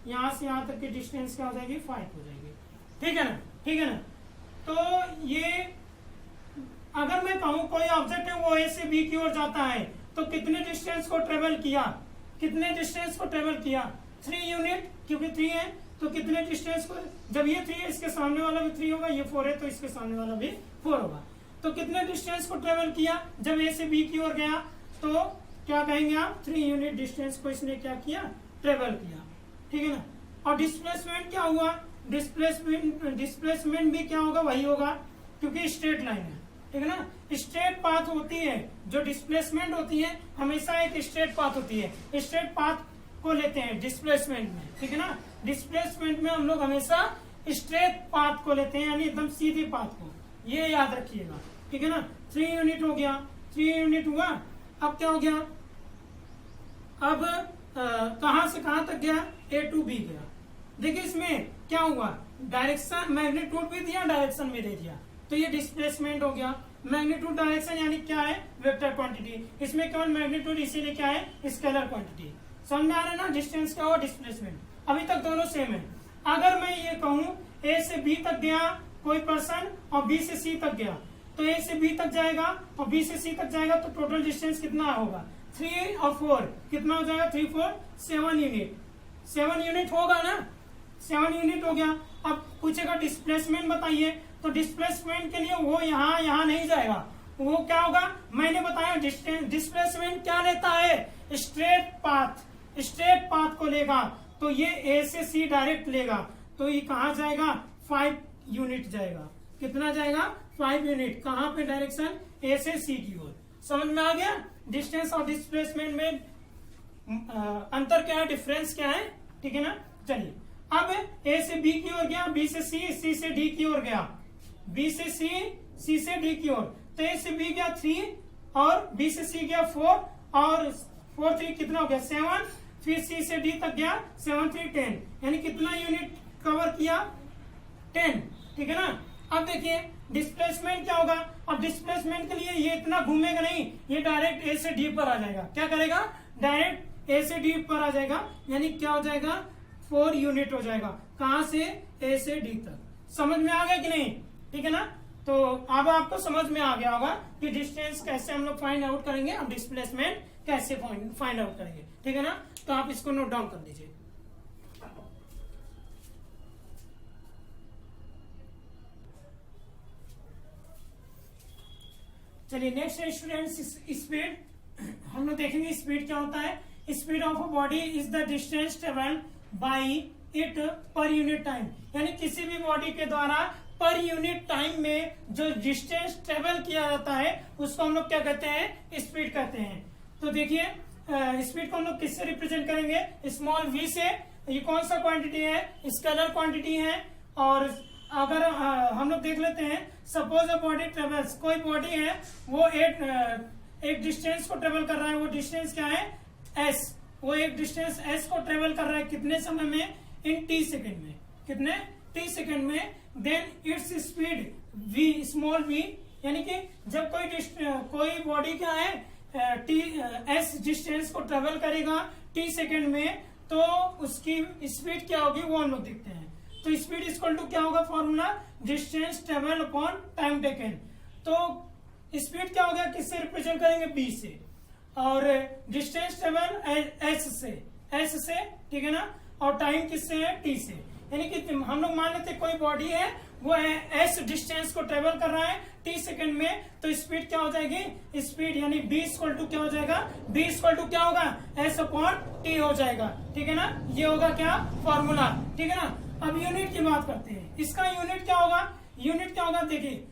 यहां से यहां तक की डिस्टेंस क्या हो जाएगी 5 हो जाएगी। ठीक है ना, ठीक है ना। तो ये अगर मैं कहूं कोई ऑब्जेक्ट है वो ए से बी की ओर जाता है तो कितने डिस्टेंस को ट्रेवल किया, कितने डिस्टेंस को ट्रेवल किया 3 यूनिट, क्योंकि 3 है तो कितने डिस्टेंस को, जब ये 3 है इसके सामने वाला भी 3 होगा, ये 4 है तो इसके सामने वाला भी 4 होगा, तो कितने डिस्टेंस को ट्रेवल किया जब ए से बी की ओर गया, तो क्या कहेंगे आप 3 यूनिट डिस्टेंस को इसने क्या किया ट्रेवल किया। ठीक है ना। और डिस्प्लेसमेंट क्या हुआ, डिस्प्लेसमेंट भी क्या होगा वही होगा क्योंकि स्ट्रेट लाइन है। ठीक है ना, स्ट्रेट पाथ होती है, जो डिस्प्लेसमेंट होती है हमेशा एक स्ट्रेट पाथ होती है, स्ट्रेट पाथ को लेते हैं डिस्प्लेसमेंट में। ठीक है ना, डिस्प्लेसमेंट में हम लोग हमेशा स्ट्रेट पाथ को लेते हैं, यानी एकदम सीधे पाथ को, ये याद रखिएगा। ठीक है ना, 3 यूनिट हो गया, 3 यूनिट हुआ, अब क्या हो गया, अब कहां से कहां तक गया ए टू बी गया। देखिए इसमें क्या हुआ, डायरेक्शन मैग्नीट्यूड भी दिया, डायरेक्शन भी दे दिया, तो ये डिस्प्लेसमेंट हो गया। मैग्नीट्यूड डायरेक्शन यानी क्या है वेक्टर क्वांटिटी, इसमें केवल मैग्नीट्यूड इसीलिए क्या है स्केलर क्वांटिटी। समझ में आ रहा है ना, डिस्टेंस क्या हुआ डिस्प्लेसमेंट, अभी तक दोनों सेम है। अगर मैं ये कहूं ए से बी तक गया कोई पर्सन और बी से सी तक गया, तो ए से बी तक जाएगा और बी से सी तक जाएगा, तो टोटल डिस्टेंस कितना होगा 3 और 4 कितना हो जाएगा 3 4 7 यूनिट, 7 यूनिट होगा ना, 7 यूनिट हो गया। अब पूछेगा डिस्प्लेसमेंट बताइए, तो डिस्प्लेसमेंट के लिए वो यहाँ नहीं जाएगा, वो क्या होगा मैंने बताया डिस्प्लेसमेंट क्या लेता है स्ट्रेट पाथ को लेगा, तो ये ए से सी डायरेक्ट लेगा, तो ये कहाँ जाएगा 5 यूनिट जाएगा, कितना जाएगा 5 यूनिट, कहाँ पे डायरेक्शन ए से सी की ओर। समझ में आ गया डिस्टेंस और डिस्प्लेसमेंट में अंतर क्या है, डिफरेंस क्या है। ठीक है ना, चलिए अब ए से बी की ओर गया, बी से सी, सी से डी की ओर गया, बी से सी, सी से डी की ओर, तो ए से बी गया 3 और बी से सी गया 4 और 4 3 कितना हो गया 7, फिर सी से डी तक गया 7 3 10, यानी कितना यूनिट कवर किया 10। ठीक है ना, अब देखिए डिस्प्लेसमेंट क्या होगा, अब डिस्प्लेसमेंट के लिए ये इतना घूमेगा नहीं, ये डायरेक्ट ए से डी पर आ जाएगा, क्या करेगा डायरेक्ट ए से डी पर आ जाएगा, यानी क्या हो जाएगा 4 यूनिट हो जाएगा, कहां से ए से डी तक। समझ में आ गया कि नहीं, ठीक है ना। तो अब आपको समझ में आ गया होगा कि डिस्टेंस कैसे हम लोग फाइंड आउट करेंगे, अब डिस्प्लेसमेंट कैसे फाइंड आउट करेंगे। ठीक है ना, तो आप इसको नोट डाउन कर लीजिए। चलिए नेक्स्ट है स्टूडेंट्स स्पीड, हम लोग देखेंगे स्पीड क्या होता है। Speed of a body is the distance travel by it per unit time, यानी किसी भी बॉडी के द्वारा पर यूनिट टाइम में जो डिस्टेंस ट्रेवल किया जाता है उसको हम लोग क्या कहते हैं स्पीड कहते हैं। तो देखिए स्पीड को हम लोग किससे रिप्रेजेंट करेंगे स्मॉल v से, ये कौन सा क्वांटिटी है स्केलर क्वांटिटी है। और अगर हम लोग देख लेते हैं सपोज अ बॉडी ट्रेवल्स, कोई बॉडी है वो एक डिस्टेंस को ट्रेवल कर रहा है, वो डिस्टेंस क्या है s, वो एक डिस्टेंस s को ट्रेवल कर रहा है कितने समय में इन t सेकेंड में, कितने t सेकेंड में, then its speed v small v, यानी कि जब कोई बॉडी क्या है s डिस्टेंस को ट्रेवल करेगा t सेकेंड में, तो उसकी स्पीड क्या होगी वो हम लोग देखते हैं। तो स्पीड इक्वल टू क्या होगा formula distance travel upon time taken. तो स्पीड क्या हो गया किससे रिप्रेजेंट करेंगे b से, और डिस्टेंस ट्रेवल s से, ठीक है ना, और टाइम किससे है t से। यानी कि हम लोग मान लेते कोई बॉडी है वो s डिस्टेंस को ट्रेवल कर रहा है t सेकंड में, तो स्पीड क्या हो जाएगी स्पीड यानी b इक्वल टू क्या हो जाएगा, b इक्वल टू क्या होगा s अपॉन t हो जाएगा। ठीक है ना, ये होगा क्या फॉर्मूला। ठीक है ना, अब यूनिट की बात करते हैं, इसका यूनिट क्या होगा, यूनिट क्या होगा देखिए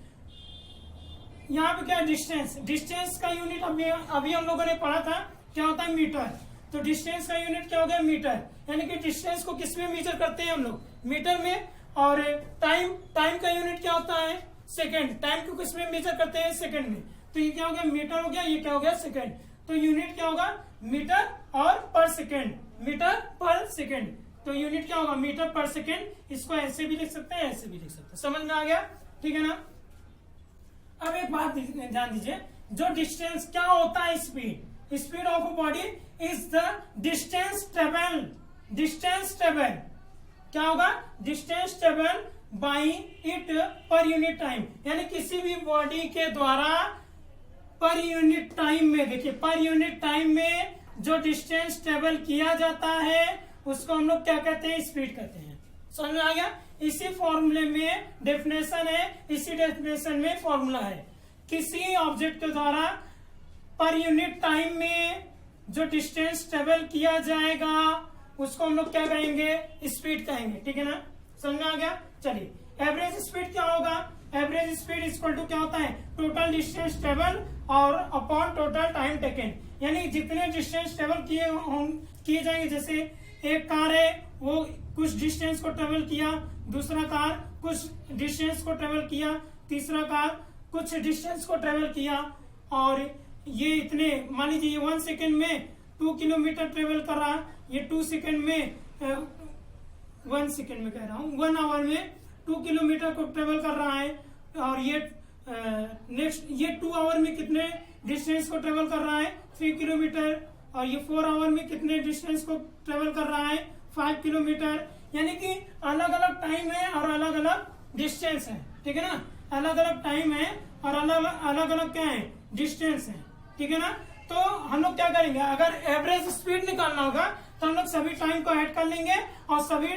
यहाँ पे क्या डिस्टेंस का यूनिट अभी हम लोगों ने पढ़ा था क्या होता है मीटर, तो डिस्टेंस का यूनिट क्या हो गया मीटर, यानी कि डिस्टेंस को किस में मेजर करते हैं हम लोग मीटर में। और टाइम का यूनिट क्या होता है सेकंड, टाइम को किस में मेजर करते हैं सेकंड में, तो ये क्या हो गया मीटर हो गया, ये क्या हो गया सेकंड, तो यूनिट क्या होगा मीटर और पर सेकंड, मीटर पर सेकंड, तो यूनिट क्या होगा मीटर पर सेकंड। इसको ऐसे भी लिख सकते हैं ऐसे भी लिख सकते हैं, समझ में आ गया। ठीक है ना, अब बात ध्यान दीजिए, जो डिस्टेंस क्या होता है, speed of a body is the distance travel क्या होगा, distance travel by it per unit time, यानी किसी भी बॉडी के द्वारा पर यूनिट टाइम में, देखिए पर यूनिट टाइम में जो डिस्टेंस ट्रेवल किया जाता है उसको हम लोग क्या कहते हैं, स्पीड कहते हैं। समझ में आ गया? इसी फॉर्मूले में डेफिनेशन है, इसी डेफिनेशन में फॉर्मूला है, किसी ऑब्जेक्ट के द्वारा पर यूनिट टाइम में जो डिस्टेंस ट्रेवल किया जाएगा उसको हम लोग क्या कहेंगे, स्पीड कहेंगे। ठीक है ना, समझ में आ गया? चलिए एवरेज स्पीड क्या होगा, एवरेज स्पीड इक्वल टू क्या होता है, टोटल डिस्टेंस ट्रेवल और अपॉन टोटल टाइम टेकन, यानी जितने डिस्टेंस ट्रेवल किए जाएंगे, जैसे एक कार है वो कुछ डिस्टेंस को ट्रेवल किया, दूसरा कार कुछ डिस्टेंस को ट्रेवल किया, तीसरा कार कुछ डिस्टेंस को ट्रेवल किया, और ये इतने मान लीजिए 1 सेकेंड में 2 किलोमीटर ट्रेवल कर रहा है, ये 2 सेकेंड में 1 सेकेंड में कह रहा हूँ 1 आवर में 2 किलोमीटर को ट्रेवल कर रहा है, और ये नेक्स्ट ये 2 आवर में कितने डिस्टेंस को ट्रेवल कर रहा है, 3 किलोमीटर, और ये 4 आवर में कितने डिस्टेंस को ट्रेवल कर रहा है, 5 किलोमीटर, यानी कि अलग अलग टाइम है और अलग अलग डिस्टेंस है। ठीक है ना, अलग अलग टाइम है और अलग अलग क्या है, डिस्टेंस है। ठीक है ना, तो हम लोग क्या करेंगे, अगर एवरेज स्पीड निकालना होगा तो हम लोग सभी टाइम को ऐड कर लेंगे और सभी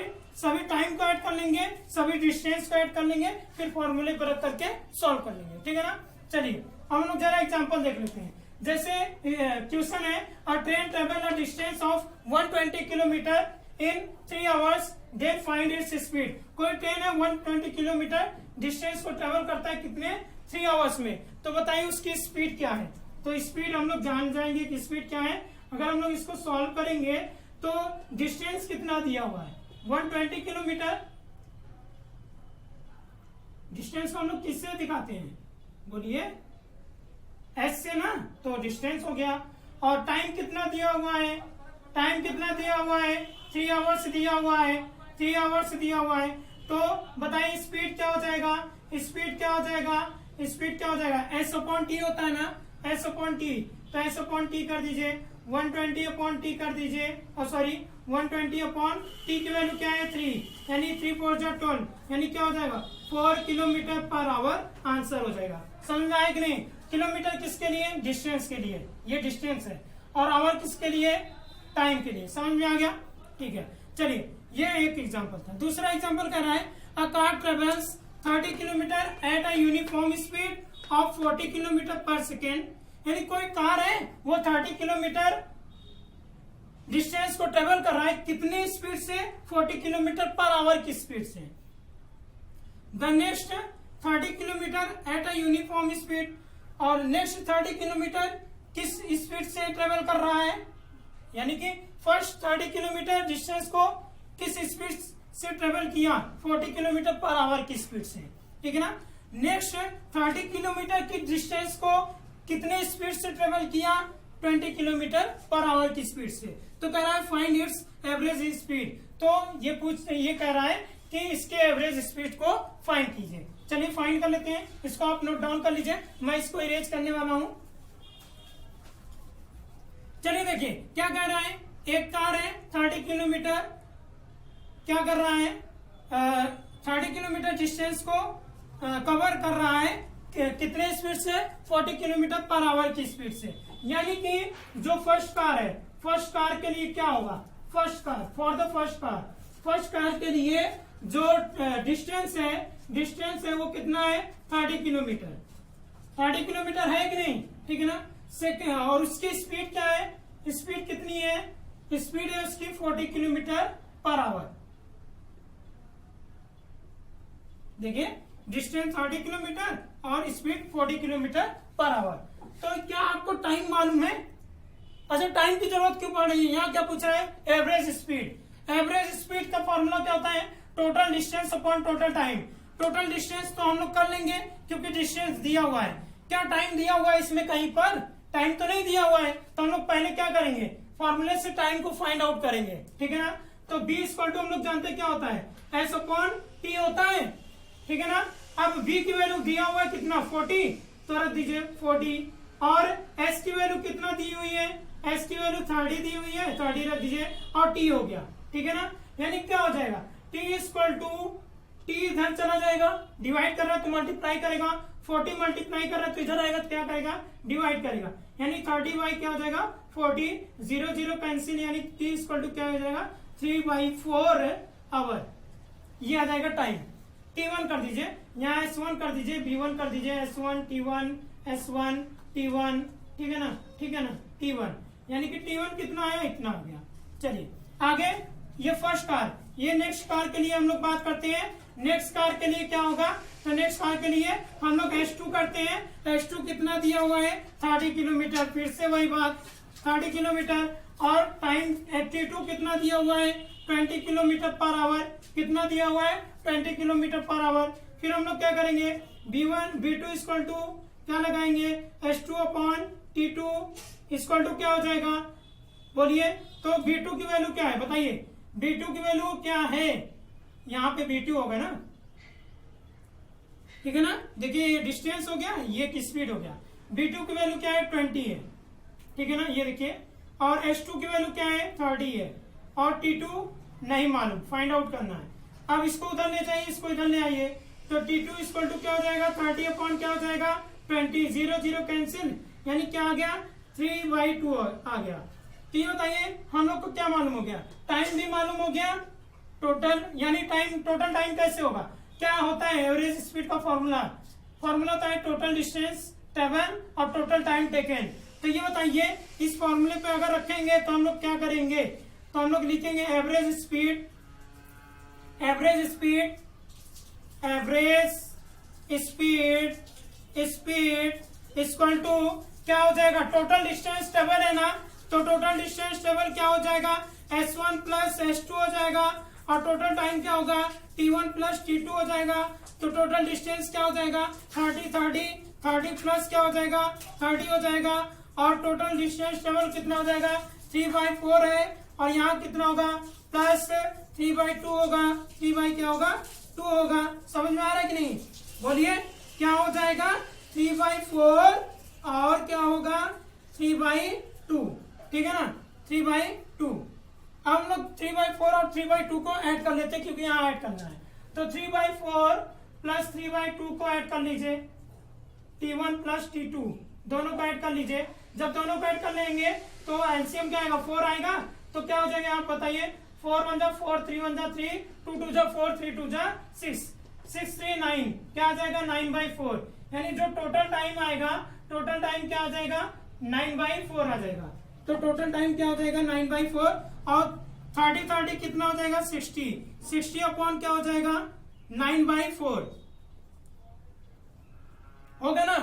टाइम को ऐड कर लेंगे, सभी डिस्टेंस को ऐड कर लेंगे, फिर फॉर्मूले प्रयोग करके सॉल्व कर लेंगे। ठीक है ना, चलिए हम लोग जरा एग्जांपल देख लेते हैं। जैसे क्वेश्चन है, a train travel a distance of 120 kilometre in 3 hours, then find its speed. कोई ट्रेन है 120 किलोमीटर डिस्टेंस को ट्रेवल करता है कितने, 3 आवर्स में, तो बताइए उसकी स्पीड क्या है। तो स्पीड हम लोग जान जाएंगे कि स्पीड क्या है। अगर हम लोग इसको सॉल्व करेंगे तो डिस्टेंस कितना दिया हुआ है, 120 किलोमीटर। डिस्टेंस को हम लोग किससे दिखाते हैं, बोलिए, एस से ना, तो डिस्टेंस हो गया। और टाइम कितना दिया हुआ है, टाइम कितना दिया हुआ है, 3 आवर्स दिया हुआ है, 3 आवर्स दिया हुआ है। तो बताइए स्पीड क्या हो जाएगा, स्पीड क्या हो जाएगा, स्पीड क्या हो जाएगा, एस अपॉन टी होता है ना, एस अपॉन टी, तो एस अपॉन टी कर दीजिए, 120 अपॉन टी कर दीजिए, और सॉरी 120 अपॉन टी की वैल्यू क्या है, 3, यानी 3 4 जा 12, यानी क्या हो जाएगा, 4 किलोमीटर पर आवर आंसर हो जाएगा। समझ में आया कि नहीं? किलोमीटर किसके लिए, डिस्टेंस के लिए, ये डिस्टेंस है, और आवर किसके लिए, टाइम के लिए। समझ में आ गया? ठीक है, चलिए ये एक एग्जांपल था। दूसरा एग्जांपल कह रहा है, a car travels 30 kilometre at a uniform speed of 40 kilometre पर सेकेंड, यानी कोई कार है वो 30 किलोमीटर डिस्टेंस को ट्रेवल कर रहा है, कितनी स्पीड से, 40 किलोमीटर पर आवर की स्पीड से। The next 30 kilometre at a uniform speed, और नेक्स्ट 30 किलोमीटर किस स्पीड से ट्रेवल कर रहा है, यानी कि फर्स्ट 30 किलोमीटर डिस्टेंस को किस स्पीड से ट्रेवल किया, 40 किलोमीटर पर आवर की स्पीड से। ठीक है ना, नेक्स्ट 30 किलोमीटर की डिस्टेंस को कितने स्पीड से ट्रेवल किया, 20 किलोमीटर पर आवर की स्पीड से। तो कह रहा है फाइंड इट्स एवरेज स्पीड, तो ये कह रहा है कि इसके एवरेज स्पीड को फाइंड कीजिए। चलिए फाइंड कर लेते हैं, इसको आप नोट डाउन कर लीजिए, मैं इसको इरेज करने वाला हूं। चलिए देखिए क्या कह रहा है, एक कार है 30 किलोमीटर, क्या कर रहा है, 30 किलोमीटर डिस्टेंस को कवर कर रहा है कितने स्पीड से, 40 किलोमीटर पर आवर की स्पीड से। यानी कि जो फर्स्ट कार है, फर्स्ट कार के लिए क्या होगा, first car, for the first car के लिए जो डिस्टेंस है वो कितना है, 30 किलोमीटर। 30 किलोमीटर है कि नहीं, ठीक है ना। सेकेंड, और उसकी स्पीड क्या है, स्पीड कितनी है, स्पीड है उसकी 40 किलोमीटर पर आवर। देखिए डिस्टेंस 30 किलोमीटर और स्पीड 40 किलोमीटर पर आवर। तो क्या आपको टाइम मालूम है? अच्छा, टाइम की जरूरत क्यों पड़ रही है, यहाँ क्या पूछ रहा है, एवरेज स्पीड। एवरेज स्पीड का फॉर्मूला क्या होता है, total distance upon total time. Total distance तो हम लोग कर लेंगे क्योंकि डिस्टेंस दिया हुआ है। क्या टाइम दिया हुआ है इसमें, कहीं पर टाइम तो नहीं दिया हुआ है, तो हम लोग पहले क्या करेंगे, फॉर्मूले से टाइम को फाइंड आउट करेंगे। ठीक है ना, तो b इक्वल टू हम लोग जानते हैं क्या होता है, s अपॉन टी होता है। ठीक है ना, अब v की वैल्यू दिया हुआ है कितना, 40, तो रख दीजिए 40, और s की वैल्यू कितना दी हुई है, s की वैल्यू 30 दी हुई है, 30 रख दीजिए, और t हो गया, ठीक है ना। यानी क्या हो जाएगा, t इक्वल टू, t इधर चला जाएगा, डिवाइड कर रहा है तो मल्टीप्लाई करेगा, 40 मल्टीप्लाई कर रहा है तो इधर आएगा तो क्या करेगा, डिवाइड करेगा, यानी 30 बाई क्या हो जाएगा 40, 0 0 कैंसिल, यानी t इक्वल टू क्या हो जाएगा 3/4 आवर, ये आ जाएगा टाइम। t1 कर दीजिए, यहाँ s1 कर दीजिए, b1 कर दीजिए, s1 t1 s1 t1, ठीक है ना, ठीक है ना, t1, यानी कि t1 कितना आया, इतना हो गया। चलिए आगे, ये फर्स्ट कार, ये नेक्स्ट कार के लिए हम लोग बात करते हैं। नेक्स्ट कार के लिए क्या होगा, तो नेक्स्ट कार के लिए हम लोग S2 करते हैं। S2 कितना दिया हुआ है 30 किलोमीटर, फिर से वही बात 30 किलोमीटर, और टाइम T2 कितना दिया हुआ है 20 किलोमीटर पर आवर, कितना दिया हुआ है 20 किलोमीटर पर आवर। फिर हम लोग क्या करेंगे, B1 B2 इक्वल टू क्या लगाएंगे, S2 upon T2 equal to क्या हो जाएगा, बोलिए। तो B2 की वैल्यू क्या है बताइए, B2 की वैल्यू क्या है, यहाँ पे B2 होगा ना, ठीक है ना। देखिए ये डिस्टेंस हो गया, ये की स्पीड हो गया। B2 की वैल्यू क्या है 20 है, ठीक है ना, ये देखिए। और S2 की वैल्यू क्या है 30 है, और T2 नहीं मालूम, फाइंड आउट करना है। अब इसको उधर ले जाइए, इसको इधर ले आइए, तो T2 इक्वल टू क्या हो जाएगा 30 अपॉन क्या हो जाएगा 20, 0 0 कैंसिल, यानी क्या आ गया 3/2 आ गया। तो ये बताइए हम लोग को क्या मालूम हो गया, टाइम भी मालूम हो गया, टोटल, यानी टाइम, टोटल टाइम कैसे होगा, क्या होता है एवरेज स्पीड का फॉर्मूला, फॉर्मूला होता है टोटल डिस्टेंस ट्रेवल और टोटल टाइम टेकन। तो ये बताइए इस फॉर्मूले पे अगर रखेंगे तो हम लोग क्या करेंगे, तो हम लोग लिखेंगे average speed, average speed, average speed, speed equal to क्या हो जाएगा, टोटल डिस्टेंस ट्रेवल है ना, तो टोटल डिस्टेंस ट्रेवल क्या हो जाएगा S1 प्लस S2 हो जाएगा, और टोटल टाइम क्या होगा T1 प्लस T2 हो जाएगा। तो टोटल डिस्टेंस क्या हो जाएगा 30 30 30 प्लस क्या हो जाएगा 30 हो जाएगा, और टोटल डिस्टेंस ट्रेवल कितना हो जाएगा 3/4 है, और यहाँ कितना होगा प्लस 3/2 होगा, 3 क्या होगा 2 होगा। समझ में आ रहा है कि नहीं, बोलिए क्या हो जाएगा 3/4 और क्या होगा 3/2, ठीक है ना, 3/2। अब हम लोग 3/4 और 3/2 को ऐड कर लेते हैं क्योंकि यहाँ ऐड करना है। तो 3/4 प्लस 3/2 को ऐड कर लीजिए, T1 प्लस T2 दोनों को ऐड कर लीजिए। जब दोनों को ऐड कर लेंगे तो एलसीएम क्या आएगा 4 आएगा, तो क्या हो जाएगा आप बताइए, 4 1 जा 4, 3 1 जा 3, 2 2 जा 4, 3 2 जा 6, 6 3 9, क्या आ जाएगा 9/4, यानी जो टोटल टाइम आएगा, टोटल टाइम क्या आ जाएगा 9/4 आ जाएगा। तो टोटल टाइम क्या हो जाएगा 9/4, और 30 30 कितना हो जाएगा 60, 60 अपॉन क्या हो जाएगा 9/4 होगा ना,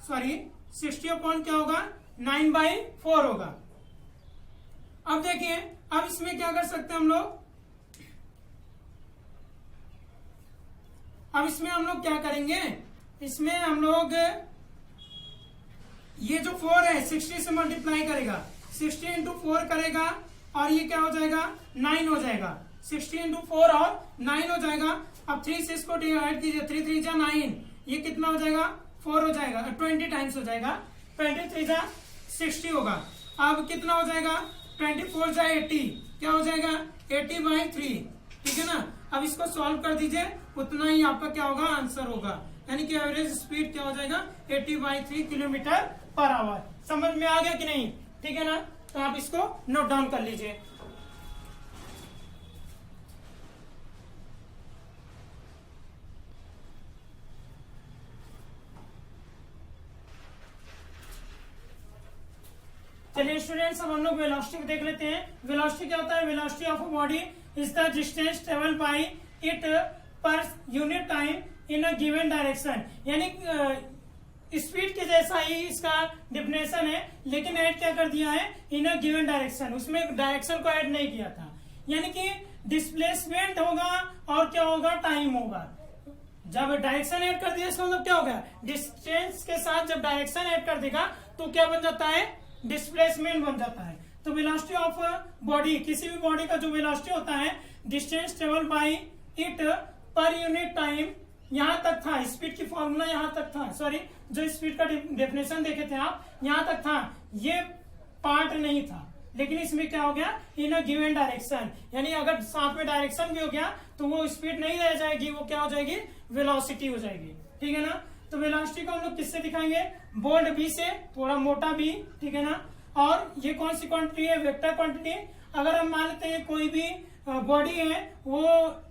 सॉरी 60 अपॉन क्या होगा 9/4 होगा। अब देखिए, अब इसमें क्या कर सकते हैं हम लोग, अब इसमें हम लोग क्या करेंगे, इसमें हम लोग ये जो 4 है 60 से मल्टीप्लाई करेगा, 60 इंटू 4 करेगा, और ये क्या हो जाएगा 9 हो जाएगा, 60 इंटू 4 और 9 हो जाएगा। अब 3 से इसको डिवाइड कीजिए, 3 3 जा 9, ये कितना हो जाएगा 4 हो जाएगा, 20 टाइम्स हो जाएगा, 20 3 जा 60 होगा। अब कितना हो जाएगा 24 जा 80, क्या हो जाएगा 80/3, ठीक है ना। अब इसको सॉल्व कर दीजिए, उतना ही आपका क्या होगा आंसर होगा, यानी कि एवरेज स्पीड क्या हो जाएगा 80/3 किलोमीटर पर आवर। समझ में आ गया कि नहीं, ठीक है ना, तो आप इसको नोट डाउन कर लीजिए। चलिए स्टूडेंट्स, अब हम लोग वेलोसिटी देख लेते हैं। वेलोसिटी क्या होता है, velocity of a body is the distance travel by it per unit time in a given direction, यानी स्पीड के जैसा ही इसका डिफिनेशन है, लेकिन ऐड क्या कर दिया है इन अ गिवन डायरेक्शन, उसमें डायरेक्शन को ऐड नहीं किया था, यानी कि डिस्प्लेसमेंट होगा और क्या होगा टाइम होगा। जब डायरेक्शन ऐड कर दिया इसका मतलब क्या होगा, डिस्टेंस के साथ जब डायरेक्शन ऐड कर देगा तो क्या बन जाता है डिस्प्लेसमेंट बन जाता है। तो वेलोसिटी ऑफ बॉडी, किसी भी बॉडी का जो वेलोसिटी होता है distance travel by it per unit time यहाँ तक था, स्पीड की फॉर्मूला यहाँ तक था, सॉरी जो स्पीड का डेफिनेशन देखे थे आप, यहाँ तक था, ये पार्ट नहीं था। लेकिन इसमें क्या हो गया, इन अ गिवन डायरेक्शन, यानी अगर साथ में डायरेक्शन भी हो गया तो वो स्पीड नहीं रह जाएगी, वो क्या हो जाएगी, वेलोसिटी हो जाएगी। ठीक है ना। तो वेलोसिटी को हम लोग किससे दिखाएंगे, बोल्ड बी से, थोड़ा मोटा बी। ठीक है ना। और ये कौन सी क्वांटिटी है, वेक्टर क्वांटिटी। अगर हम मान लेते हैं कोई भी बॉडी है वो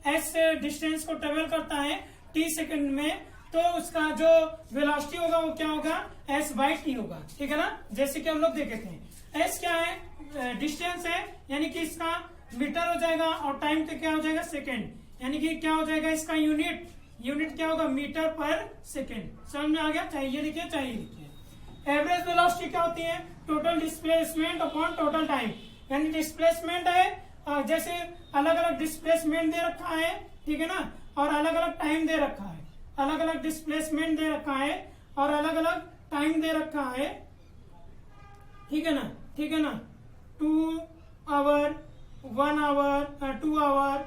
एस डिस्टेंस को ट्रेवल करता है टी सेकंड में, तो उसका जो वेलोसिटी होगा वो क्या होगा, एस बाई टी होगा। ठीक है ना। जैसे कि हम लोग देखे थे, एस क्या है, डिस्टेंस है, यानी कि इसका मीटर हो जाएगा, और टाइम का क्या हो जाएगा, सेकेंड, यानी कि क्या हो जाएगा इसका यूनिट क्या होगा, मीटर पर सेकेंड। समझ में आ गया, चाहिए लिखिए, चाहिए लिखिए। एवरेज वेलोसिटी क्या होती है, total displacement upon total time, यानी डिस्प्लेसमेंट है, जैसे अलग अलग डिस्प्लेसमेंट दे रखा है, ठीक है ना, और अलग अलग टाइम दे रखा है, अलग अलग डिस्प्लेसमेंट दे रखा है और अलग अलग टाइम दे रखा है। ठीक है ना, ठीक है ना, 2 आवर, 1 आवर, 2 आवर,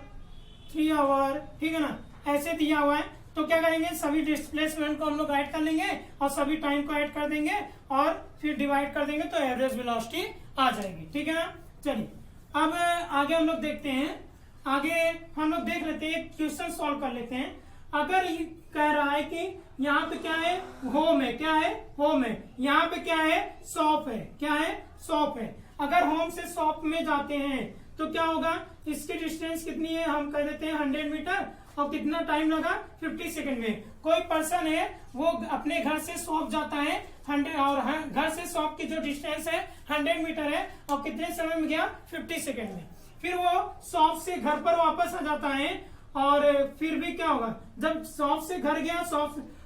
3 आवर, ठीक है ना, ऐसे दिया हुआ है। तो क्या करेंगे, सभी डिस्प्लेसमेंट को हम लोग ऐड कर लेंगे और सभी टाइम को ऐड कर देंगे और फिर डिवाइड कर देंगे, तो एवरेज वेलोसिटी आ जाएगी। ठीक है ना। चलिए अब आगे हम लोग देखते हैं, आगे हम लोग देख लेते हैं, क्वेश्चन सॉल्व कर लेते हैं। अगर ये कह रहा है कि यहाँ पे क्या है, होम है, क्या है, होम है, यहाँ पे क्या है, शॉप है, क्या है, शॉप है। अगर होम से शॉप में जाते हैं तो क्या होगा, इसकी डिस्टेंस कितनी है, हम कह देते हैं 100 मीटर, और कितना टाइम लगा, 50 सेकंड में। कोई पर्सन है वो अपने घर से शॉप जाता है 100, और घर से शॉप की जो डिस्टेंस है 100 मीटर है, और कितने समय में गया, 50 सेकंड में। फिर वो शॉप से घर पर वापस आ जाता है, और फिर भी क्या होगा, जब शॉप से घर गया,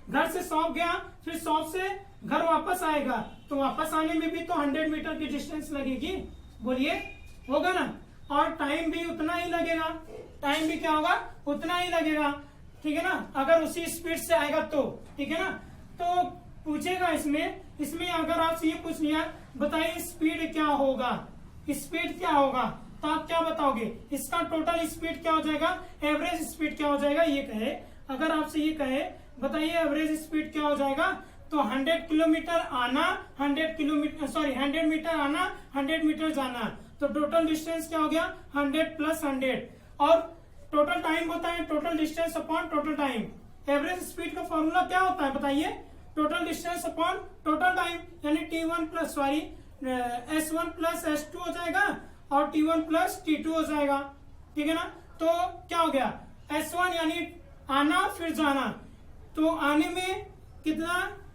घर से शॉप गया, फिर शॉप से घर वापस आएगा, तो वापस आने में भी तो 100 मीटर की डिस्टेंस लगेगी, बोलिए, होगा ना। और टाइम भी उतना ही लगेगा, टाइम भी क्या होगा, उतना ही लगेगा। ठीक है ना, अगर उसी स्पीड से आएगा तो। ठीक है ना। तो पूछेगा इसमें अगर आपसे ये पूछ लिया, बताइए स्पीड क्या होगा, स्पीड क्या होगा, तो आप क्या बताओगे, इसका टोटल स्पीड क्या हो जाएगा, एवरेज स्पीड क्या हो जाएगा, ये कहे, अगर आपसे ये कहे बताइए एवरेज स्पीड क्या हो जाएगा, तो 100 किलोमीटर आना, 100 मीटर आना, 100 मीटर जाना, तो टोटल डिस्टेंस क्या हो गया, 100 + 100। और टोटल टाइम होता है total distance upon total time. Average speed का फॉर्मूला क्या होता है बताइए, total distance upon total time, यानी S1 + S2 हो जाएगा और T1 + T2 हो जाएगा। ठीक है ना। तो क्या हो गया, S1 यानी आना फिर जाना, तो आने में कितना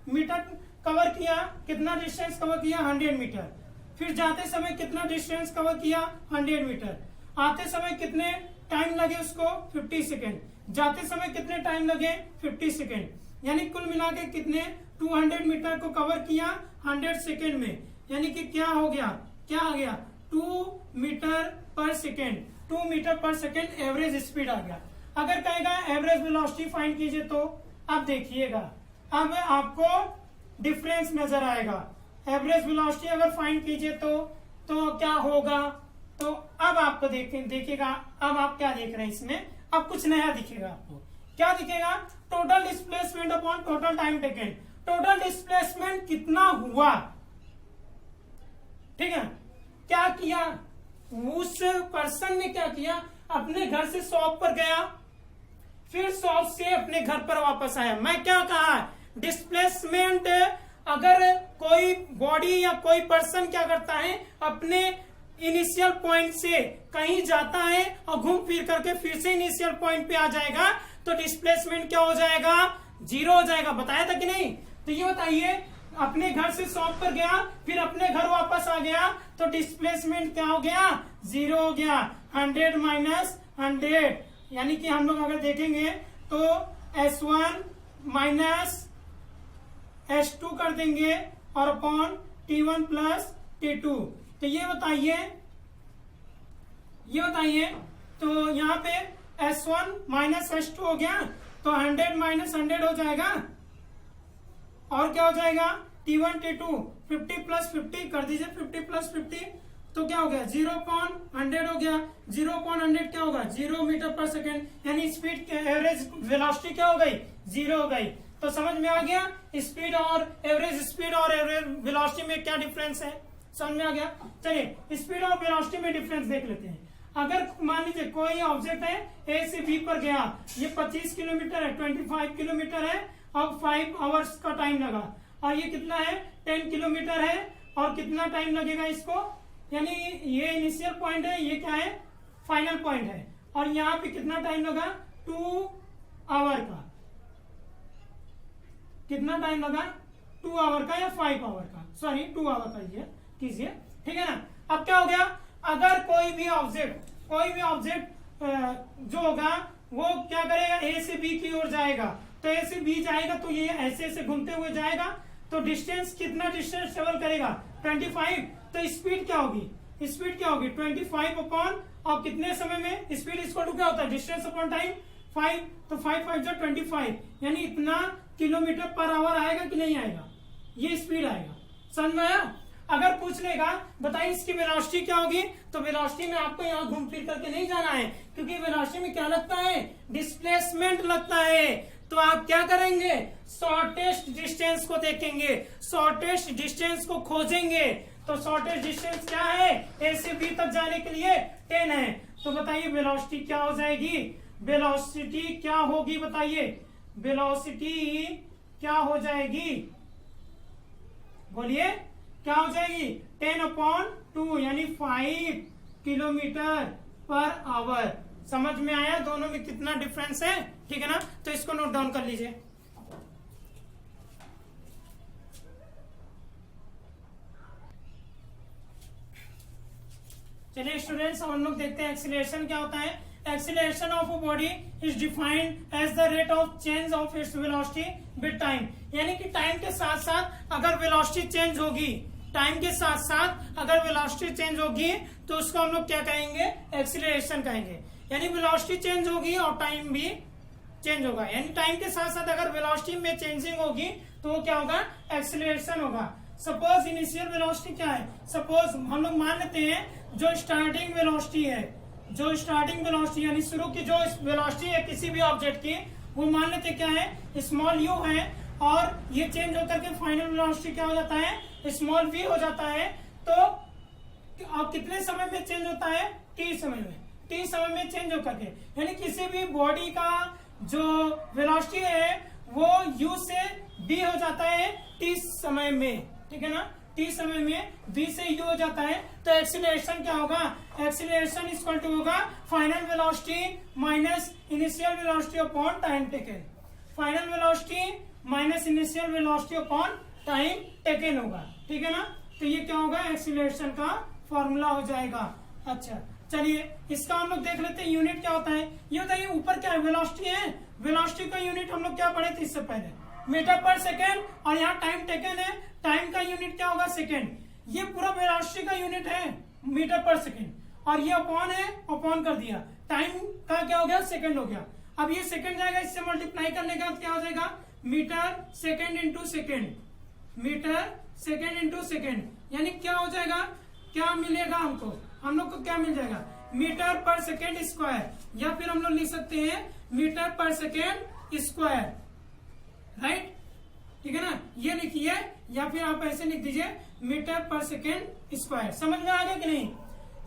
मीटर कवर किया, कितना डिस्टेंस कवर किया, 100 मीटर। फिर जाते समय कितना डिस्टेंस कवर किया, 100 मीटर। आते समय कितने टाइम लगे उसको, 50 सेकेंड। जाते समय कितने टाइम लगे, 50 सेकेंड। यानी कुल मिला के कितने, 200 मीटर को कवर किया 100 सेकेंड में, यानी कि क्या हो गया, क्या आ गया, 2 मीटर पर सेकेंड, 2 मीटर पर सेकेंड एवरेज स्पीड आ गया। अगर कहेगा एवरेज वेलोसिटी फाइंड कीजिए, तो अब देखिएगा, अब आपको डिफरेंस नजर आएगा। एवरेज वेलोसिटी अगर फाइंड कीजिए तो क्या होगा, तो अब आपको देखिएगा, अब आप क्या देख रहे हैं इसमें, अब कुछ नया दिखेगा आपको। क्या दिखेगा, total displacement upon total time taken. Total displacement कितना हुआ, ठीक है, क्या किया, उस पर्सन ने क्या किया, अपने घर से शॉप पर गया, फिर शॉप से अपने घर पर वापस आया। मैं क्या कहा, डिस्प्लेसमेंट, अगर कोई बॉडी या कोई पर्सन क्या करता है, अपने इनिशियल पॉइंट से कहीं जाता है और घूम फिर करके फिर से इनिशियल पॉइंट पे आ जाएगा, तो डिस्प्लेसमेंट क्या हो जाएगा, 0 हो जाएगा। बताया था कि नहीं। तो ये बताइए, अपने घर से शॉप पर गया, फिर अपने घर वापस आ गया, तो डिस्प्लेसमेंट क्या हो गया, 0 हो गया। 100 - 100, यानी कि हम लोग अगर देखेंगे तो S1 - S2 कर देंगे और अपॉन T1 + T2। तो ये बताइए, तो यहाँ पे S1 - S2 हो गया, तो 100 - 100 हो जाएगा, और क्या हो जाएगा, T1 T2, 50 + 50 कर दीजिए, 50 + 50, तो क्या हो गया, 0/100 हो गया। 0/100 क्या होगा, 0 मीटर पर सेकेंड, यानी स्पीड एवरेज वेलोसिटी क्या हो गई, जीरो हो गई। तो समझ में आ गया स्पीड और एवरेज वेलोसिटी में क्या डिफरेंस है, समझ में आ गया। चलिए स्पीड और वेलोसिटी में डिफरेंस देख लेते हैं। अगर मान लीजिए कोई ऑब्जेक्ट है ए से बी पर गया, ये 25 किलोमीटर है, 25 किलोमीटर है और 5 आवर्स का टाइम लगा, और ये कितना है 10 किलोमीटर है और कितना टाइम लगेगा इसको, यानी ये इनिशियल पॉइंट है, ये क्या है फाइनल पॉइंट है, और यहाँ पे कितना टाइम लगा 2 आवर का, कितना टाइम लगा 2 आवर का या 5 आवर का, सॉरी 2 आवर का ये कीजिए, ठीक है ना। अब क्या हो गया, अगर कोई भी ऑब्जेक्ट जो होगा वो क्या करेगा ए से बी की ओर जाएगा, तो ए से बी जाएगा तो ये ऐसे ऐसे घूमते हुए जाएगा, तो डिस्टेंस कितना डिस्टेंस ट्रेवल करेगा 25। तो स्पीड क्या होगी 25 अपॉन, और कितने समय में स्पीड इक्वल टू क्या होता है डिस्टेंस अपॉन टाइम 5, तो 5 5 जो 25, यानी इतना किलोमीटर पर आवर आएगा कि नहीं आएगा, ये स्पीड आएगा, समझ में आया। अगर पूछ लेगा बताइए इसकी वेलोसिटी क्या होगी, तो वेलोसिटी में आपको यहाँ घूम फिर करके नहीं जाना है, क्योंकि वेलोसिटी में क्या लगता है डिस्प्लेसमेंट लगता है। तो आप क्या करेंगे शॉर्टेस्ट डिस्टेंस को देखेंगे, शॉर्टेस्ट डिस्टेंस को खोजेंगे। तो शॉर्टेस्ट डिस्टेंस क्या है ए से बी तक जाने के लिए 10 है। तो बताइए वेलोसिटी क्या हो जाएगी, वेलोसिटी क्या होगी बताइए, वेलोसिटी क्या हो जाएगी, बोलिए क्या हो जाएगी 10/2 यानी 5 किलोमीटर पर आवर। समझ में आया दोनों में कितना डिफरेंस है, ठीक है ना। तो इसको नोट डाउन कर लीजिए। चलिए स्टूडेंट्स हम लोग देखते हैं एक्सीलरेशन क्या होता है। Acceleration of a body is defined as the rate of change of its velocity with time, यानी कि टाइम के साथ साथ अगर वेलोसिटी चेंज होगी, टाइम के साथ साथ अगर वेलोसिटी चेंज होगी तो उसको हम लोग क्या कहेंगे एक्सीलरेशन कहेंगे। यानी वेलोसिटी चेंज होगी और टाइम भी चेंज होगा, यानी टाइम के साथ साथ अगर वेलोसिटी में चेंजिंग होगी तो वो क्या होगा एक्सीलरेशन होगा। सपोज इनिशियल वेलोसिटी क्या है, सपोज हम लोग मान लेते हैं जो स्टार्टिंग वेलोसिटी है, जो स्टार्टिंग वेलोसिटी यानी शुरू की जो वेलोसिटी है किसी भी ऑब्जेक्ट की, वो मान लेते क्या है स्मॉल यू है, और ये चेंज होकर के फाइनल वेलोसिटी क्या हो जाता है स्मॉल वी हो जाता है। तो अब कितने समय में चेंज होता है टी समय में चेंज होकर के, यानी किसी भी बॉडी का जो वेलोसिटी है वो u से b हो जाता है t समय में, ठीक है ना, t समय में b से u हो जाता है। तो एक्सीलरेशन क्या होगा, एक्सीलरेशन इक्वल टू होगा final velocity minus initial velocity upon time taken, final velocity minus initial velocity upon time taken होगा, ठीक है ना। तो ये क्या होगा एक्सीलरेशन का फॉर्मूला हो जाएगा। अच्छा चलिए इसका हम लोग देख लेते हैं यूनिट क्या होता है। ये बताइए ऊपर क्या है वेलोसिटी है, वेलोसिटी का यूनिट हम लोग क्या पढ़े थे इससे पहले मीटर पर सेकेंड, और यहाँ टाइम टेकन है, टाइम का यूनिट क्या होगा सेकेंड। ये पूरा वेलोसिटी का यूनिट है मीटर पर सेकेंड, और ये अपॉन है अपॉन कर दिया, टाइम का क्या हो गया सेकेंड हो गया। अब ये सेकेंड जाएगा, इससे मल्टीप्लाई करने का क्या हो जाएगा metre second into second, metre second into second, यानी क्या हो जाएगा, क्या मिलेगा हमको, हम लोग को क्या मिल जाएगा मीटर पर सेकेंड स्क्वायर, या फिर हम लोग लिख सकते हैं मीटर पर सेकेंड स्क्वायर, राइट, ठीक है ना। ये लिखिए या फिर आप ऐसे लिख दीजिए मीटर पर सेकेंड स्क्वायर। समझ में आ गया कि नहीं,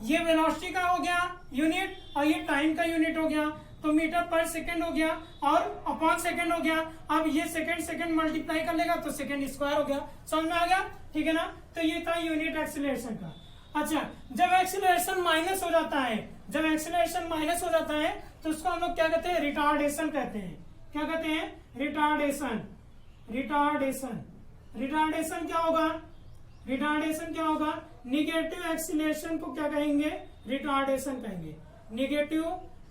ये वेलोसिटी का हो गया यूनिट और ये टाइम का यूनिट हो गया, तो मीटर पर सेकेंड हो गया और अपॉन सेकेंड हो गया। अब ये सेकेंड मल्टीप्लाई कर लेगा तो सेकेंड स्क्वायर हो गया, समझ में आ गया, ठीक है ना। तो ये था यूनिट एक्सीलरेशन का। अच्छा जब एक्सीलरेशन माइनस हो जाता है, जब एक्सीलरेशन माइनस हो जाता है तो उसको हम लोग क्या कहते हैं रिटार्डेशन कहते हैं। क्या कहते हैं रिटार्डेशन, रिटार्डेशन, रिटार्डेशन क्या होगा, रिटार्डेशन क्या होगा, निगेटिव एक्सीलरेशन को क्या कहेंगे रिटार्डेशन कहेंगे, निगेटिव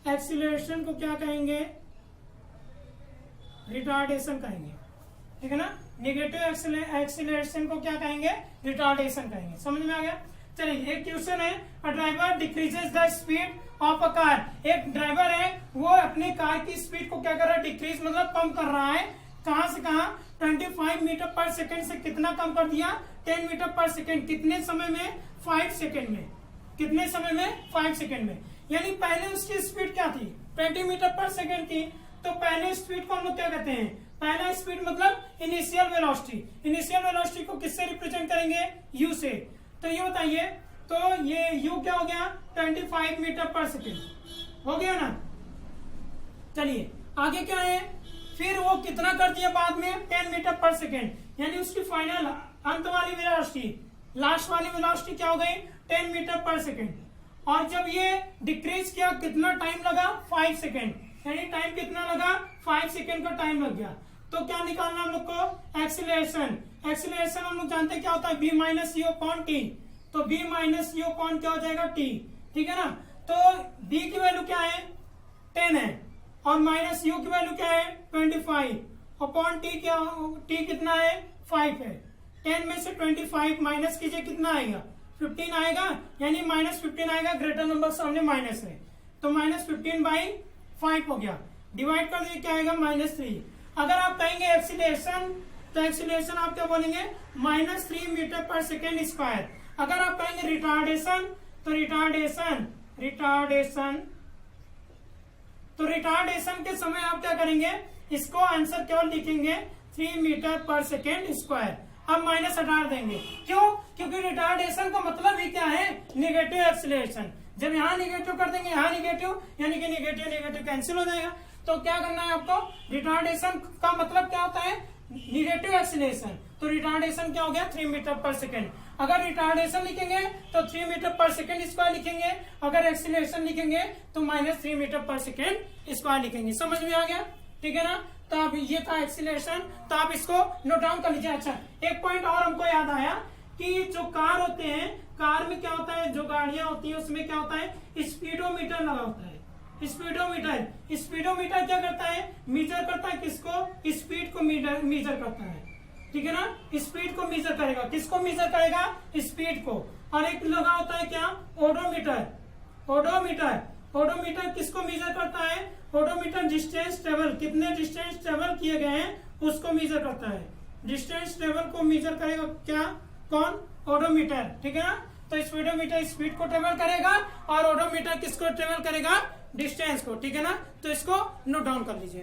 एक्सीलरेशन को क्या कहेंगे रिटार्डेशन कहेंगे, ठीक है ना। निगेटिव एक्सीलरेशन को क्या कहेंगे रिटार्डेशन कहेंगे, समझ में आ गया। चलिए एक क्वेश्चन है, a driver decreases the speed of a car. एक ड्राइवर है वो अपने कार की स्पीड को क्या कर रहा है डिक्रीज मतलब कम कर रहा है, कहां से कहां 25 मीटर पर सेकेंड से कितना कम कर दिया 10 मीटर पर सेकेंड, कितने समय में 5 सेकेंड में, कितने समय में 5 सेकेंड में। यानी पहले उसकी स्पीड क्या थी 20 मीटर पर सेकेंड थी, तो पहले स्पीड को हम लोग क्या कहते हैं, पहला स्पीड मतलब इनिशियल वेलोसिटी। इनिशियल वेलोसिटी को किससे रिप्रेजेंट करेंगे, यू से। तो ये बताइए, तो ये यू क्या हो गया, 25 मीटर पर सेकेंड हो गया ना। चलिए आगे क्या है, फिर वो कितना कर दिया बाद में, 10 मीटर पर सेकेंड, यानी उसकी फाइनल अंत वाली वेलोसिटी, लास्ट वाली वेलोसिटी क्या हो गई, 10 मीटर पर सेकेंड। और जब ये डिक्रीज किया कितना टाइम लगा, 5 सेकेंड, यानी टाइम कितना लगा, 5 सेकेंड का टाइम लग गया। तो क्या निकालना हम लोग को, एक्सीलरेशन। एक्सीलरेशन हम लोग जानते हैं क्या होता है, b minus you upon T. तो b माइनस यू अपॉन क्या हो जाएगा, t, ठीक है ना। तो b की वैल्यू क्या है, 10 है, और माइनस यू की वैल्यू क्या है, 25 अपॉन टी, क्या t कितना है, 5 है। 10 में से 25 माइनस कीजिए, कितना आएगा, 15 आएगा, यानी -15 आएगा, ग्रेटर नंबर सामने माइनस है, तो -15/5 हो गया। डिवाइड कर दिए, क्या आएगा, -3। अगर आप कहेंगे एक्सीलरेशन, तो एक्सीलरेशन आप क्या बोलेंगे, -3 मीटर पर सेकेंड स्क्वायर। अगर आप कहेंगे रिटार्डेशन, तो रिटार्डेशन के समय आप क्या करेंगे, इसको आंसर केवल लिखेंगे 3 मीटर पर सेकेंड स्क्वायर। अब माइनस हटा देंगे, क्यों, क्योंकि रिटार्डेशन का मतलब ही क्या है, निगेटिव एक्सीलरेशन। जब यहाँ निगेटिव कर देंगे, यहाँ निगेटिव, यानी कि निगेटिव निगेटिव कैंसिल हो जाएगा। तो क्या करना है आपको, रिटार्डेशन का मतलब क्या होता है, निगेटिव एक्सीलरेशन। तो रिटार्डेशन क्या हो गया, 3 मीटर पर सेकेंड। अगर रिटार्डेशन लिखेंगे तो 3 मीटर पर सेकेंड स्क्वायर लिखेंगे, अगर एक्सीलरेशन लिखेंगे तो -3 मीटर पर सेकेंड स्क्वायर लिखेंगे। समझ में आ गया, ठीक है ना। तो अब ये था एक्सीलरेशन, तो आप इसको नोट डाउन कर लीजिए। अच्छा, एक पॉइंट और हमको याद आया कि जो कार होते हैं, कार में क्या होता है, जो गाड़ियां होती है उसमें क्या होता है, स्पीडोमीटर लगा होता है। स्पीडोमीटर क्या करता है, मीजर करता है किसको, स्पीड को मीजर करता है, ठीक है ना। स्पीड को मीजर करेगा, किसको मीजर करेगा, स्पीड को। और एक लगा होता है क्या, ओडोमीटर किसको मीजर करता है, ओडोमीटर डिस्टेंस ट्रेवल, कितने डिस्टेंस ट्रेवल किए गए हैं उसको मीजर करता है। डिस्टेंस ट्रेवल को मीजर करेगा क्या, कौन, ओडोमीटर, ठीक है ना। तो स्पीडोमीटर स्पीड को ट्रेवल करेगा और ओडोमीटर किसको ट्रेवल करेगा, डिस्टेंस को, ठीक है ना। तो इसको नोट डाउन कर लीजिए।